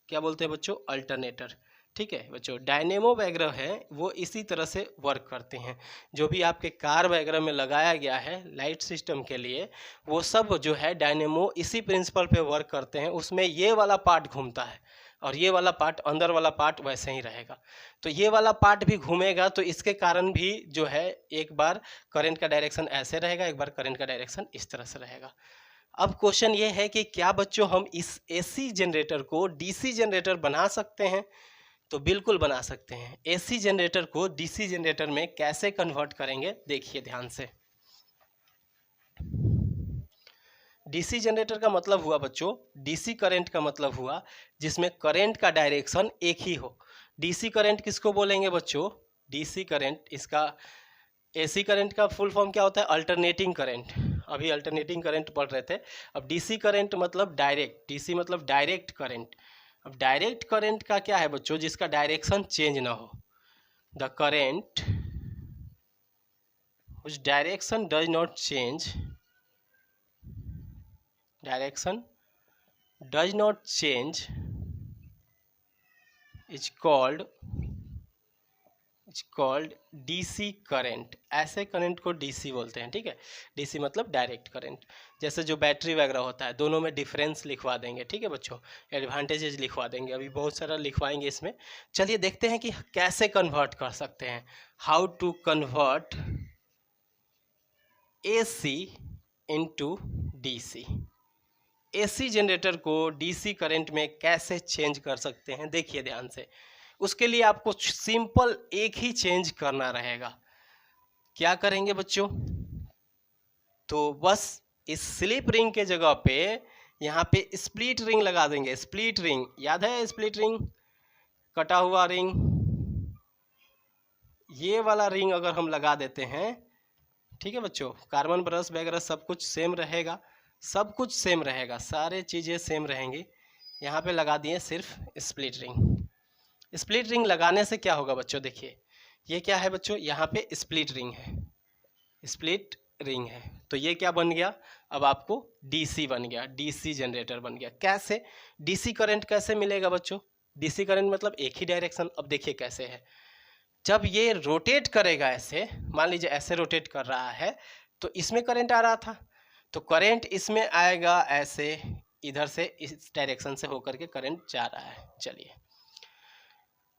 क्या बोलते हैं बच्चों, अल्टरनेटर, ठीक है बच्चों। डायनेमो वगैरह है वो इसी तरह से वर्क करते हैं, जो भी आपके कार वगैरह में लगाया गया है लाइट सिस्टम के लिए, वो सब जो है डायनेमो इसी प्रिंसिपल पे वर्क करते हैं। उसमें ये वाला पार्ट घूमता है और ये वाला पार्ट, अंदर वाला पार्ट वैसे ही रहेगा, तो ये वाला पार्ट भी घूमेगा, तो इसके कारण भी जो है एक बार करंट का डायरेक्शन ऐसे रहेगा, एक बार करंट का डायरेक्शन इस तरह से रहेगा। अब क्वेश्चन ये है कि क्या बच्चों हम इस एसी जनरेटर को डीसी जनरेटर बना सकते हैं? तो बिल्कुल बना सकते हैं। एसी जनरेटर को डीसी जनरेटर में कैसे कन्वर्ट करेंगे, देखिए ध्यान से। डीसी जनरेटर का मतलब हुआ बच्चों, डीसी करंट का मतलब हुआ जिसमें करंट का डायरेक्शन एक ही हो। डीसी करंट किसको बोलेंगे बच्चों, डीसी करंट, इसका एसी करंट का फुल फॉर्म क्या होता है, अल्टरनेटिंग करंट। अभी अल्टरनेटिंग करंट पढ़ रहे थे। अब डीसी करंट मतलब डायरेक्ट, डीसी मतलब डायरेक्ट करंट। अब डायरेक्ट करंट का क्या है बच्चों, जिसका डायरेक्शन चेंज ना हो। The current whose direction does not change is called DC current. ऐसे करंट को डीसी बोलते हैं, ठीक है। डीसी मतलब डायरेक्ट करंट। जैसे जो बैटरी वगैरह होता है, दोनों में डिफरेंस लिखवा देंगे, ठीक है बच्चों, एडवांटेजेस लिखवा देंगे, अभी बहुत सारा लिखवाएंगे इसमें। चलिए देखते हैं कि कैसे कन्वर्ट कर सकते हैं, how to convert AC into DC. AC generator को डीसी करंट में कैसे चेंज कर सकते हैं, देखिए ध्यान से। उसके लिए आपको सिंपल एक ही चेंज करना रहेगा। क्या करेंगे बच्चों, तो बस इस स्लिप रिंग के जगह पे यहाँ पे स्प्लिट रिंग लगा देंगे। स्प्लिट रिंग याद है, स्प्लिट रिंग, कटा हुआ रिंग, ये वाला रिंग अगर हम लगा देते हैं, ठीक है बच्चों, कार्बन ब्रश वगैरह सब कुछ सेम रहेगा, सब कुछ सेम रहेगा, सारे चीज़ें सेम रहेंगी। यहाँ पे लगा दिए सिर्फ स्प्लिट रिंग। स्प्लिट रिंग लगाने से क्या होगा बच्चों, देखिए ये क्या है बच्चों, यहाँ पे स्प्लिट रिंग है, स्प्लिट रिंग है, तो ये क्या बन गया, अब आपको डीसी बन गया, डीसी जनरेटर बन गया। कैसे डीसी करंट कैसे मिलेगा बच्चों, डीसी करंट मतलब एक ही डायरेक्शन। अब देखिए कैसे है, जब ये रोटेट करेगा ऐसे, मान लीजिए ऐसे रोटेट कर रहा है, तो इसमें करंट आ रहा था, तो करंट इसमें आएगा ऐसे, इधर से इस डायरेक्शन से होकर के करंट जा रहा है। चलिए,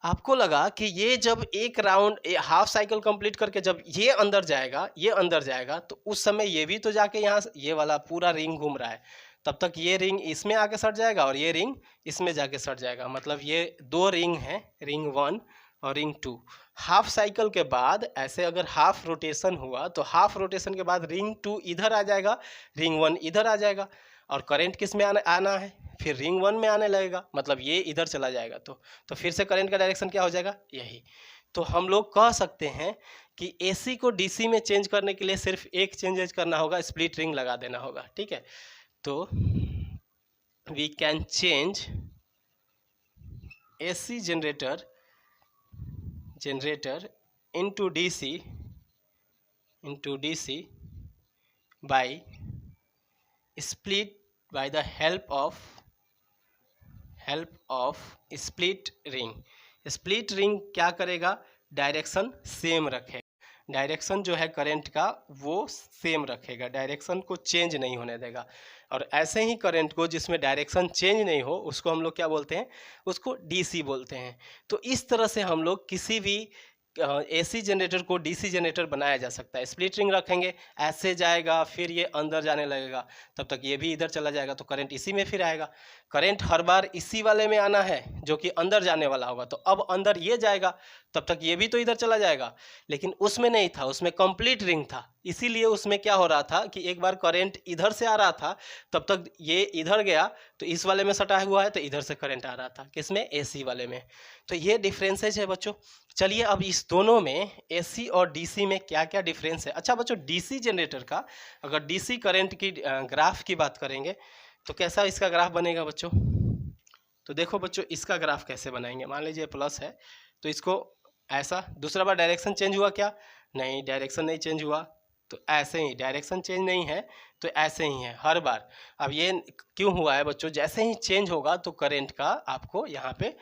आपको लगा कि ये जब एक राउंड हाफ साइकिल कंप्लीट करके जब ये अंदर जाएगा, तो उस समय ये भी तो जाके यहाँ ये वाला पूरा रिंग घूम रहा है, तब तक ये रिंग इसमें आके सट जाएगा और ये रिंग इसमें जाके सट जाएगा। मतलब ये दो रिंग है, रिंग 1 और रिंग 2। हाफ साइकिल के बाद ऐसे अगर हाफ रोटेशन हुआ, तो हाफ रोटेशन के बाद रिंग 2 इधर आ जाएगा, रिंग 1 इधर आ जाएगा, और करंट किस में आना है, फिर रिंग 1 में आने लगेगा, मतलब ये इधर चला जाएगा, तो फिर से करंट का डायरेक्शन क्या हो जाएगा, यही। तो हम लोग कह सकते हैं कि एसी को डीसी में चेंज करने के लिए सिर्फ एक चेंजेज करना होगा, स्प्लिट रिंग लगा देना होगा, ठीक है। तो we can change AC generator into DC by the help of split ring। Split ring क्या करेगा, डायरेक्शन सेम रखेगा, डायरेक्शन जो है करंट का वो सेम रखेगा, डायरेक्शन को चेंज नहीं होने देगा। और ऐसे ही करंट को जिसमें डायरेक्शन चेंज नहीं हो, उसको हम लोग क्या बोलते हैं, उसको डीसी बोलते हैं। तो इस तरह से हम लोग किसी भी एसी जनरेटर को डीसी जनरेटर बनाया जा सकता है। स्प्लिट रिंग रखेंगे, ऐसे जाएगा, फिर ये अंदर जाने लगेगा, तब तक ये भी इधर चला जाएगा, तो करंट इसी में फिर आएगा। करंट हर बार इसी वाले में आना है जो कि अंदर जाने वाला होगा, तो अब अंदर ये जाएगा, तब तक ये भी तो इधर चला जाएगा। लेकिन उसमें नहीं था, उसमें कंप्लीट रिंग था, इसीलिए उसमें क्या हो रहा था कि एक बार करंट इधर से आ रहा था, तब तक ये इधर गया, तो इस वाले में सटा हुआ है, तो इधर से करंट आ रहा था, किसमें, एसी वाले में। तो ये डिफरेंसेज है बच्चों। चलिए अब इस दोनों में एसी और डीसी में क्या क्या डिफरेंस है। अच्छा बच्चों, डीसी जनरेटर का अगर डीसी करंट की ग्राफ की बात करेंगे, तो कैसा इसका ग्राफ बनेगा बच्चों। तो देखो बच्चों, इसका ग्राफ कैसे बनाएंगे, मान लीजिए प्लस है, तो इसको ऐसा, दूसरा बार डायरेक्शन चेंज हुआ क्या, नहीं, डायरेक्शन नहीं चेंज हुआ, तो ऐसे ही, डायरेक्शन चेंज नहीं है तो ऐसे ही है हर बार। अब ये क्यों हुआ है बच्चों, जैसे ही चेंज होगा तो करंट का आपको यहाँ पे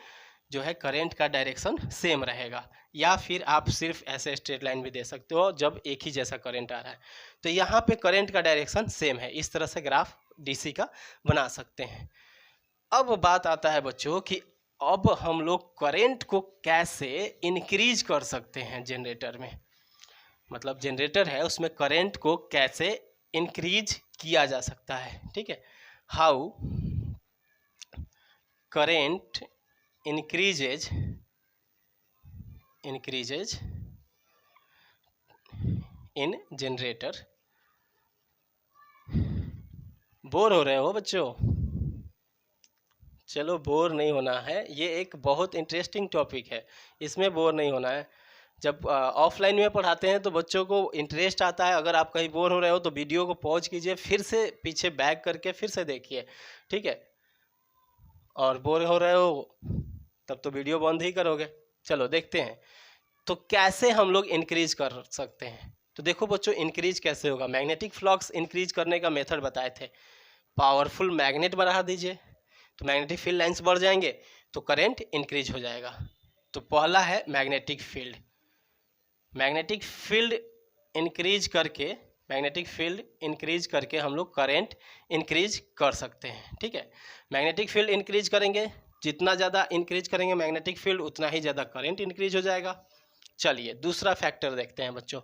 जो है करंट का डायरेक्शन सेम रहेगा, या फिर आप सिर्फ ऐसे स्ट्रेट लाइन भी दे सकते हो जब एक ही जैसा करंट आ रहा है, तो यहाँ पे करंट का डायरेक्शन सेम है। इस तरह से ग्राफ डीसी का बना सकते हैं। अब बात आता है बच्चों कि अब हम लोग करंट को कैसे इंक्रीज कर सकते हैं जनरेटर में, मतलब जनरेटर है उसमें करंट को कैसे इंक्रीज किया जा सकता है, ठीक है। How current increases in generator। Bore हो रहे हो बच्चों, चलो बोर नहीं होना है, ये एक बहुत इंटरेस्टिंग टॉपिक है, इसमें बोर नहीं होना है। जब ऑफलाइन में पढ़ाते हैं तो बच्चों को इंटरेस्ट आता है। अगर आप कहीं बोर हो रहे हो तो वीडियो को पॉज कीजिए, फिर से पीछे बैक करके फिर से देखिए, ठीक है। और बोर हो रहे हो तब तो वीडियो बंद ही करोगे। चलो देखते हैं तो कैसे हम लोग इंक्रीज कर सकते हैं। तो देखो बच्चों इंक्रीज कैसे होगा, मैग्नेटिक फ्लक्स इंक्रीज करने का मेथड बताए थे, पावरफुल मैग्नेट बढ़ा दीजिए तो मैग्नेटिक फील्ड लाइंस बढ़ जाएंगे तो करंट इंक्रीज हो जाएगा। तो पहला है magnetic field, magnetic field increase करके, मैग्नेटिक फील्ड इंक्रीज करके हम लोग करंट इंक्रीज कर सकते हैं। ठीक है, मैग्नेटिक फील्ड इंक्रीज करेंगे, जितना ज़्यादा इंक्रीज करेंगे मैग्नेटिक फील्ड उतना ही ज़्यादा करंट इंक्रीज हो जाएगा। चलिए दूसरा फैक्टर देखते हैं बच्चों,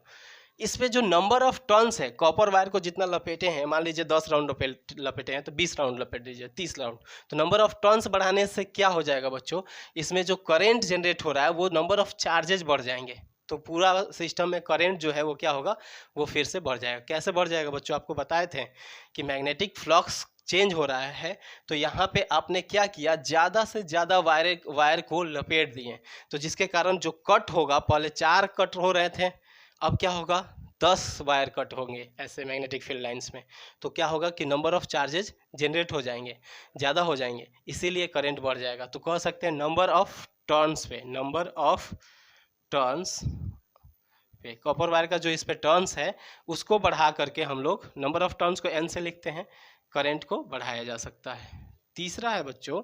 इसमें जो नंबर ऑफ टर्न्स है, कॉपर वायर को जितना लपेटे हैं, मान लीजिए 10 राउंड लपेटे हैं तो 20 राउंड लपेट दीजिए, 30 राउंड, तो नंबर ऑफ टर्न्स बढ़ाने से क्या हो जाएगा बच्चों, इसमें जो करंट जनरेट हो रहा है वो नंबर ऑफ चार्जेज बढ़ जाएंगे, तो पूरा सिस्टम में करंट जो है वो क्या होगा, वो फिर से बढ़ जाएगा। कैसे बढ़ जाएगा बच्चों, आपको बताए थे कि मैग्नेटिक फ्लक्स चेंज हो रहा है, तो यहाँ पे आपने क्या किया, ज़्यादा से ज़्यादा वायर को लपेट दिए, तो जिसके कारण जो कट होगा, पहले 4 कट हो रहे थे, अब क्या होगा 10 वायर कट होंगे ऐसे मैग्नेटिक फील्ड लाइंस में, तो क्या होगा कि नंबर ऑफ चार्जेज जनरेट हो जाएंगे, ज़्यादा हो जाएंगे, इसीलिए करंट बढ़ जाएगा। तो कह सकते हैं नंबर ऑफ टर्न्स पे, नंबर ऑफ टर्न्स पे कॉपर वायर का जो इस पे टर्न्स है उसको बढ़ा करके हम लोग नंबर ऑफ टर्न्स को n से लिखते हैं, करंट को बढ़ाया जा सकता है। तीसरा है बच्चों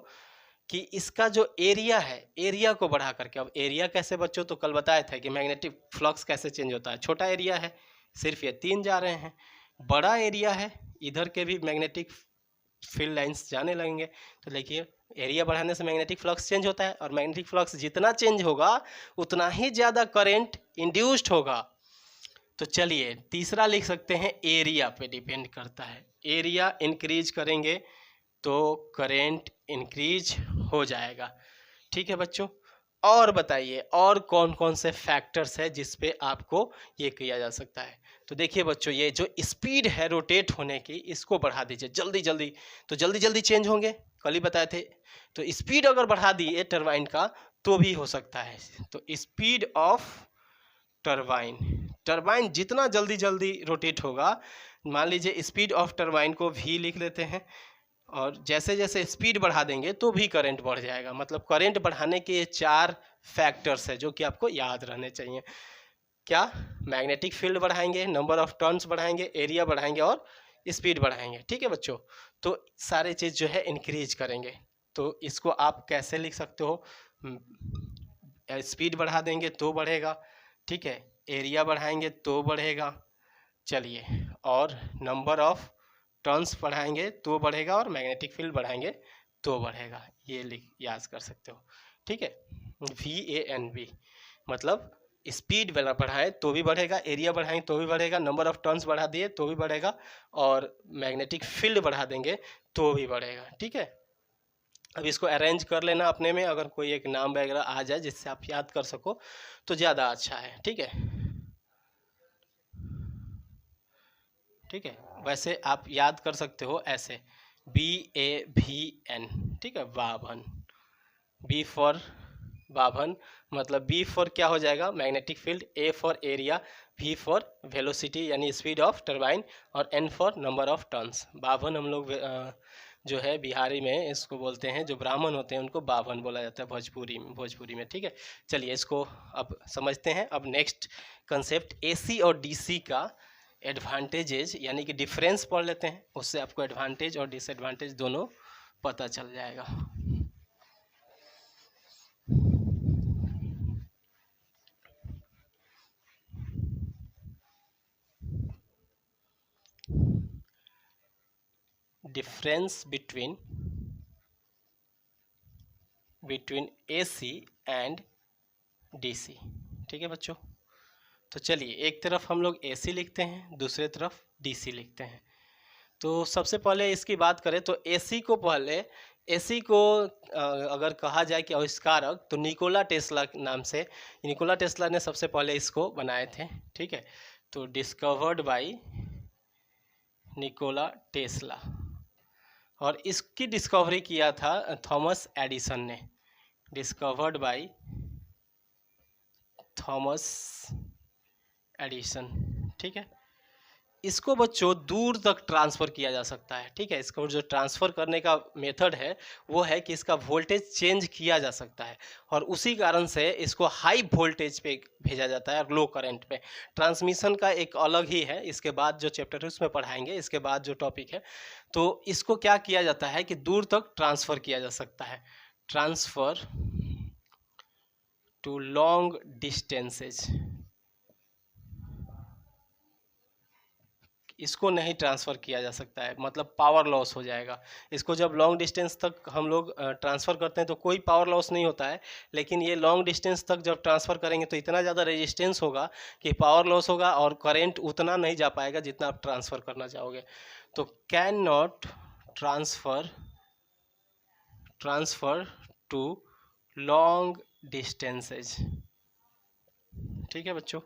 कि इसका जो एरिया है, एरिया को बढ़ा करके, अब एरिया कैसे बच्चों, तो कल बताया था कि मैग्नेटिक फ्लक्स कैसे चेंज होता है, छोटा एरिया है सिर्फ ये 3 जा रहे हैं, बड़ा एरिया है इधर के भी मैग्नेटिक फील्ड लाइंस जाने लगेंगे, तो देखिए एरिया बढ़ाने से मैग्नेटिक फ्लक्स चेंज होता है, और मैग्नेटिक फ्लक्स जितना चेंज होगा उतना ही ज़्यादा करंट इंड्यूस्ड होगा। तो चलिए तीसरा लिख सकते हैं, एरिया पे डिपेंड करता है, एरिया इंक्रीज करेंगे तो करंट इंक्रीज हो जाएगा। ठीक है बच्चों, और बताइए और कौन कौन से फैक्टर्स है जिस पे आपको ये किया जा सकता है। तो देखिए बच्चों, ये जो स्पीड है रोटेट होने की, इसको बढ़ा दीजिए जल्दी जल्दी, तो जल्दी जल्दी चेंज होंगे, कल ही बताए थे। तो स्पीड अगर बढ़ा दिए टरबाइन का तो भी हो सकता है। तो स्पीड ऑफ टरबाइन, टरबाइन जितना जल्दी जल्दी रोटेट होगा, मान लीजिए स्पीड ऑफ टरबाइन को भी लिख लेते हैं, और जैसे जैसे स्पीड बढ़ा देंगे तो भी करंट बढ़ जाएगा। मतलब करंट बढ़ाने के 4 फैक्टर्स है जो कि आपको याद रहने चाहिए। क्या, मैग्नेटिक फील्ड बढ़ाएंगे, नंबर ऑफ टर्न्स बढ़ाएंगे, एरिया बढ़ाएंगे और स्पीड बढ़ाएंगे। ठीक है बच्चों, तो सारे चीज़ जो है इंक्रीज करेंगे। तो इसको आप कैसे लिख सकते हो, स्पीड बढ़ा देंगे तो बढ़ेगा, ठीक है, एरिया बढ़ाएंगे तो बढ़ेगा, चलिए, और नंबर ऑफ टर्न्स बढ़ाएंगे तो बढ़ेगा, और मैग्नेटिक फील्ड बढ़ाएंगे तो बढ़ेगा, ये लिख याद कर सकते हो। ठीक है, VANB मतलब स्पीड बढ़ाए तो भी बढ़ेगा, एरिया बढ़ाएंगे तो भी बढ़ेगा, नंबर ऑफ टर्न्स बढ़ा दिए तो भी बढ़ेगा, और मैग्नेटिक फील्ड बढ़ा देंगे तो भी बढ़ेगा। ठीक है, अब इसको अरेंज कर लेना अपने में, अगर कोई एक नाम वगैरह आ जाए जिससे आप याद कर सको तो ज़्यादा अच्छा है। ठीक है, ठीक है, वैसे आप याद कर सकते हो ऐसे, BAVN, ठीक है, बाभन, B फॉर बाभन, मतलब B फॉर क्या हो जाएगा, magnetic field, A for area, V for velocity यानी स्पीड ऑफ टरबाइन, और N for number of turns. बाभन हम लोग जो है बिहारी में इसको बोलते हैं, जो ब्राह्मण होते हैं उनको बाभन बोला जाता है भोजपुरी में। ठीक है, चलिए इसको अब समझते हैं। अब नेक्स्ट कंसेप्ट AC और DC का एडवांटेजेज यानी कि डिफरेंस पढ़ लेते हैं, उससे आपको एडवांटेज और डिसएडवांटेज दोनों पता चल जाएगा। Difference between AC and DC। ठीक है बच्चों, तो चलिए एक तरफ हम लोग AC लिखते हैं, दूसरे तरफ DC लिखते हैं। तो सबसे पहले इसकी बात करें तो AC को अगर कहा जाए कि आविष्कारक, तो निकोला टेस्ला नाम से, निकोला टेस्ला ने सबसे पहले इसको बनाए थे। ठीक है, तो डिस्कवर्ड बाय निकोला टेस्ला, और इसकी डिस्कवरी किया था थॉमस एडिसन ने, डिस्कवर्ड बाय थॉमस एडिसन। ठीक है, इसको बच्चों दूर तक ट्रांसफ़र किया जा सकता है। ठीक है, इसको जो ट्रांसफ़र करने का मेथड है वो है कि इसका वोल्टेज चेंज किया जा सकता है और उसी कारण से इसको हाई वोल्टेज पे भेजा जाता है और लो करंट पे। ट्रांसमिशन का एक अलग ही है, इसके बाद जो चैप्टर है उसमें पढ़ाएंगे, इसके बाद जो टॉपिक है। तो इसको क्या किया जाता है कि दूर तक ट्रांसफ़र किया जा सकता है, ट्रांसफ़र टू लॉन्ग डिस्टेंसेज। इसको नहीं ट्रांसफ़र किया जा सकता है, मतलब पावर लॉस हो जाएगा। इसको जब लॉन्ग डिस्टेंस तक हम लोग ट्रांसफ़र करते हैं तो कोई पावर लॉस नहीं होता है, लेकिन ये लॉन्ग डिस्टेंस तक जब ट्रांसफ़र करेंगे तो इतना ज़्यादा रेजिस्टेंस होगा कि पावर लॉस होगा और करंट उतना नहीं जा पाएगा जितना आप ट्रांसफ़र करना चाहोगे। तो can not transfer to long distances. ठीक है बच्चों,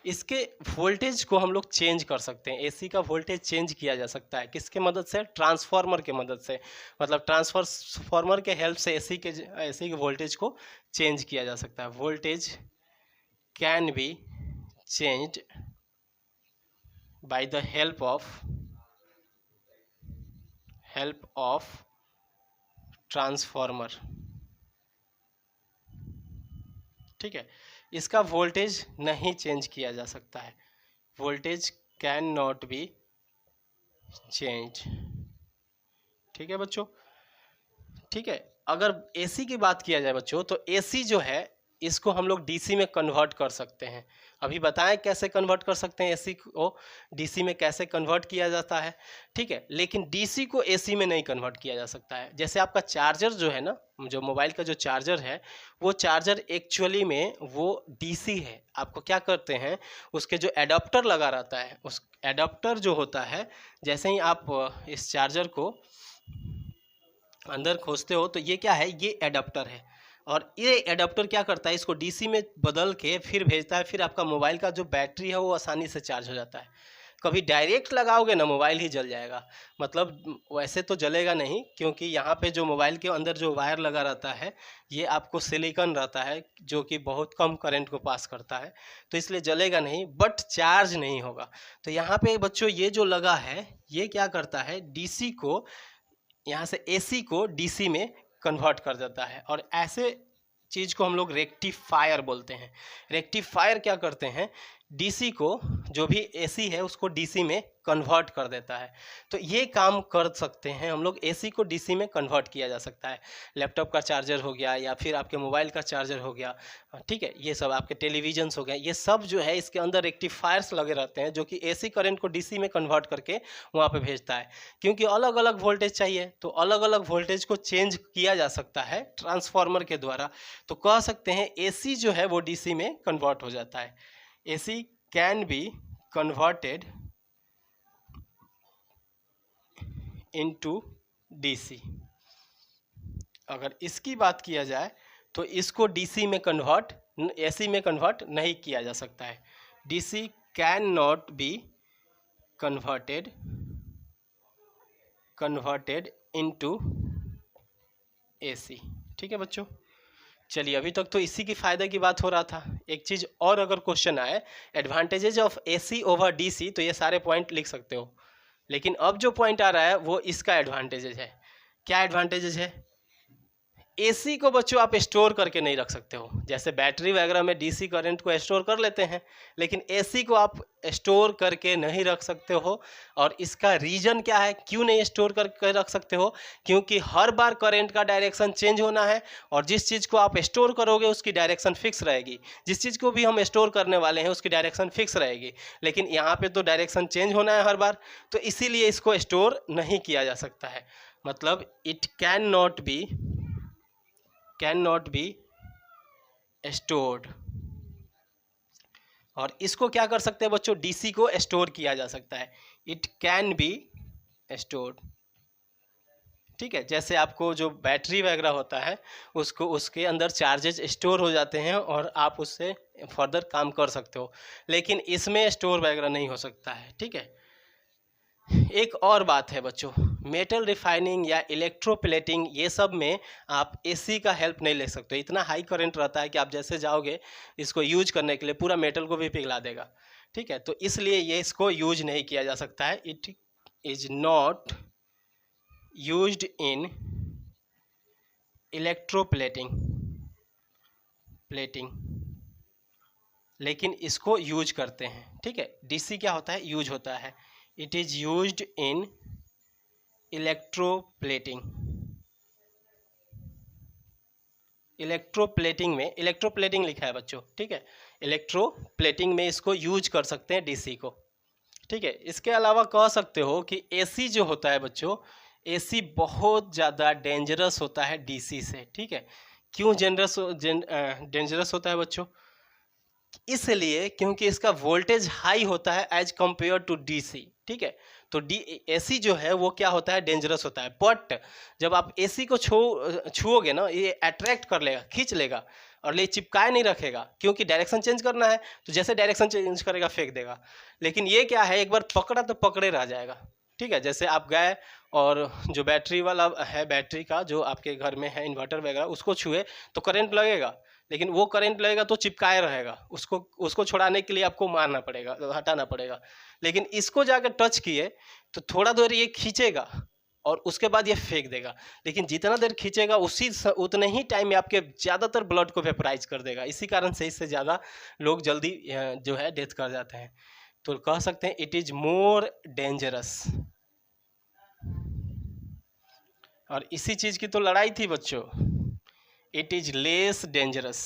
इसके वोल्टेज को हम लोग चेंज कर सकते हैं। एसी का वोल्टेज चेंज किया जा सकता है किसके मदद से? ट्रांसफार्मर के मदद से, मतलब ट्रांसफार्मर के हेल्प से एसी के वोल्टेज को चेंज किया जा सकता है। Voltage can be changed by the help of transformer. ठीक है, इसका वोल्टेज नहीं चेंज किया जा सकता है, voltage can not be change. ठीक है बच्चों, ठीक है। अगर एसी की बात किया जाए बच्चों तो एसी जो है इसको हम लोग डीसी में कन्वर्ट कर सकते हैं। अभी बताएं कैसे कन्वर्ट कर सकते हैं, एसी को डीसी में कैसे कन्वर्ट किया जाता है। ठीक है, लेकिन डीसी को एसी में नहीं कन्वर्ट किया जा सकता है। जैसे आपका चार्जर जो है ना, जो मोबाइल का जो चार्जर है, वो चार्जर एक्चुअली में वो डीसी है। आपको क्या करते हैं, उसके जो एडाप्टर लगा रहता है, उस एडाप्टर जो होता है, जैसे ही आप इस चार्जर को अंदर खोजते हो तो ये क्या है, ये एडाप्टर है और ये एडाप्टर क्या करता है, इसको डीसी में बदल के फिर भेजता है। फिर आपका मोबाइल का जो बैटरी है वो आसानी से चार्ज हो जाता है। कभी डायरेक्ट लगाओगे ना मोबाइल ही जल जाएगा, मतलब वैसे तो जलेगा नहीं, क्योंकि यहाँ पे जो मोबाइल के अंदर जो वायर लगा रहता है ये आपको सिलिकॉन रहता है जो कि बहुत कम करंट को पास करता है, तो इसलिए जलेगा नहीं, बट चार्ज नहीं होगा। तो यहाँ पे बच्चों ये जो लगा है ये क्या करता है, डीसी को, यहाँ से एसी को डीसी में कन्वर्ट कर देता है। और ऐसे चीज़ को हम लोग रेक्टिफायर बोलते हैं। रेक्टिफायर क्या करते हैं, डीसी को, जो भी एसी है उसको डीसी में कन्वर्ट कर देता है। तो ये काम कर सकते हैं हम लोग, एसी को डीसी में कन्वर्ट किया जा सकता है। लैपटॉप का चार्जर हो गया या फिर आपके मोबाइल का चार्जर हो गया, ठीक है, ये सब आपके टेलीविजन्स हो गए, ये सब जो है इसके अंदर रेक्टिफायर्स लगे रहते हैं जो कि एसी करंट को डीसी में कन्वर्ट करके वहाँ पे भेजता है। क्योंकि अलग अलग वोल्टेज चाहिए तो अलग अलग वोल्टेज को चेंज किया जा सकता है ट्रांसफार्मर के द्वारा। तो कह सकते हैं एसी जो है वो डीसी में कन्वर्ट हो जाता है। AC can be converted into DC। अगर इसकी बात किया जाए तो इसको DC में कन्वर्ट, AC में कन्वर्ट नहीं किया जा सकता है। DC can not be converted into AC। ठीक है बच्चों, चलिए अभी तक तो इसी की फ़ायदे की बात हो रहा था। एक चीज़ और, अगर क्वेश्चन आए advantages of AC over DC तो ये सारे पॉइंट लिख सकते हो, लेकिन अब जो पॉइंट आ रहा है वो इसका एडवांटेजेज है। क्या एडवांटेजेज है? एसी को बच्चों आप स्टोर करके नहीं रख सकते हो। जैसे बैटरी वगैरह में डीसी करंट को स्टोर कर लेते हैं, लेकिन एसी को आप स्टोर करके नहीं रख सकते हो। और इसका रीज़न क्या है, क्यों नहीं स्टोर करके रख सकते हो? क्योंकि हर बार करंट का डायरेक्शन चेंज होना है और जिस चीज़ को आप स्टोर करोगे उसकी डायरेक्शन फिक्स रहेगी। जिस चीज़ को भी हम स्टोर करने वाले हैं उसकी डायरेक्शन फिक्स रहेगी, लेकिन यहाँ पर तो डायरेक्शन चेंज होना है हर बार, तो इसीलिए इसको स्टोर नहीं किया जा सकता है। मतलब it can not be stored. और इसको क्या कर सकते हैं बच्चों, डीसी को स्टोर किया जा सकता है। It can be stored. ठीक है, जैसे आपको जो बैटरी वगैरह होता है उसको, उसके अंदर चार्जेज स्टोर हो जाते हैं और आप उससे फर्दर काम कर सकते हो, लेकिन इसमें स्टोर वगैरह नहीं हो सकता है। ठीक है, एक और बात है बच्चों, मेटल रिफाइनिंग या इलेक्ट्रोप्लेटिंग ये सब में आप एसी का हेल्प नहीं ले सकते। इतना हाई करंट रहता है कि आप जैसे जाओगे इसको यूज करने के लिए पूरा मेटल को भी पिघला देगा। ठीक है, तो इसलिए ये इसको यूज नहीं किया जा सकता है। It is not used in electroplating लेकिन इसको यूज करते हैं। ठीक है, डीसी क्या होता है, यूज होता है। It is used in electroplating में इलेक्ट्रोप्लेटिंग लिखा है बच्चों। ठीक है, इलेक्ट्रोप्लेटिंग में इसको यूज कर सकते हैं डीसी को। ठीक है, इसके अलावा कह सकते हो कि एसी जो होता है बच्चों, एसी बहुत ज़्यादा डेंजरस होता है डीसी से। ठीक है, क्यों डेंजरस होता है बच्चों? इसलिए क्योंकि इसका वोल्टेज हाई होता है एज कंपेयर टू डीसी। ठीक है, तो एसी जो है वो क्या होता है, डेंजरस होता है। बट जब आप एसी को छुओगे ना, ये अट्रैक्ट कर लेगा, खींच लेगा और ये चिपकाए नहीं रखेगा, क्योंकि डायरेक्शन चेंज करना है तो जैसे डायरेक्शन चेंज करेगा फेंक देगा। लेकिन ये क्या है, एक बार पकड़ा तो पकड़े रह जाएगा। ठीक है, जैसे आप गए और जो बैटरी वाला है, बैटरी का जो आपके घर में है इन्वर्टर वगैरह, उसको छुए तो करंट लगेगा, लेकिन वो करंट लगेगा तो चिपकाए रहेगा, उसको छुड़ाने के लिए आपको मारना पड़ेगा, हटाना पड़ेगा। लेकिन इसको जाकर टच किए तो थोड़ा देर ये खींचेगा और उसके बाद ये फेंक देगा। लेकिन जितना देर खींचेगा उतने ही टाइम में आपके ज़्यादातर ब्लड को वेपराइज कर देगा। इसी कारण से इससे ज़्यादा लोग जल्दी जो है डेथ कर जाते हैं। तो कह सकते हैं इट इज़ मोर डेंजरस। और इसी चीज़ की तो लड़ाई थी बच्चों, इट इज लेस डेंजरस।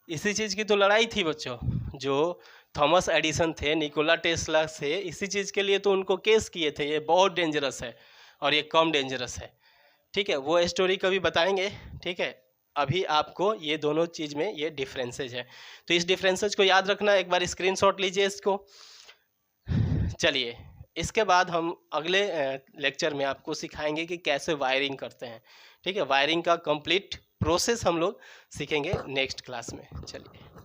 इसी चीज़ की तो लड़ाई थी बच्चों, जो थॉमस एडिसन थे निकोला टेस्ला से, इसी चीज़ के लिए तो उनको केस किए थे, ये बहुत डेंजरस है और ये कम डेंजरस है। ठीक है, वो स्टोरी कभी बताएंगे। ठीक है, अभी आपको ये दोनों चीज़ में ये डिफरेंसेज है, तो इस डिफरेंसेज को याद रखना। एक बार स्क्रीनशॉट लीजिए इसको। चलिए, इसके बाद हम अगले लेक्चर में आपको सिखाएंगे कि कैसे वायरिंग करते हैं। ठीक है, वायरिंग का कंप्लीट प्रोसेस हम लोग सीखेंगे नेक्स्ट क्लास में। चलिए।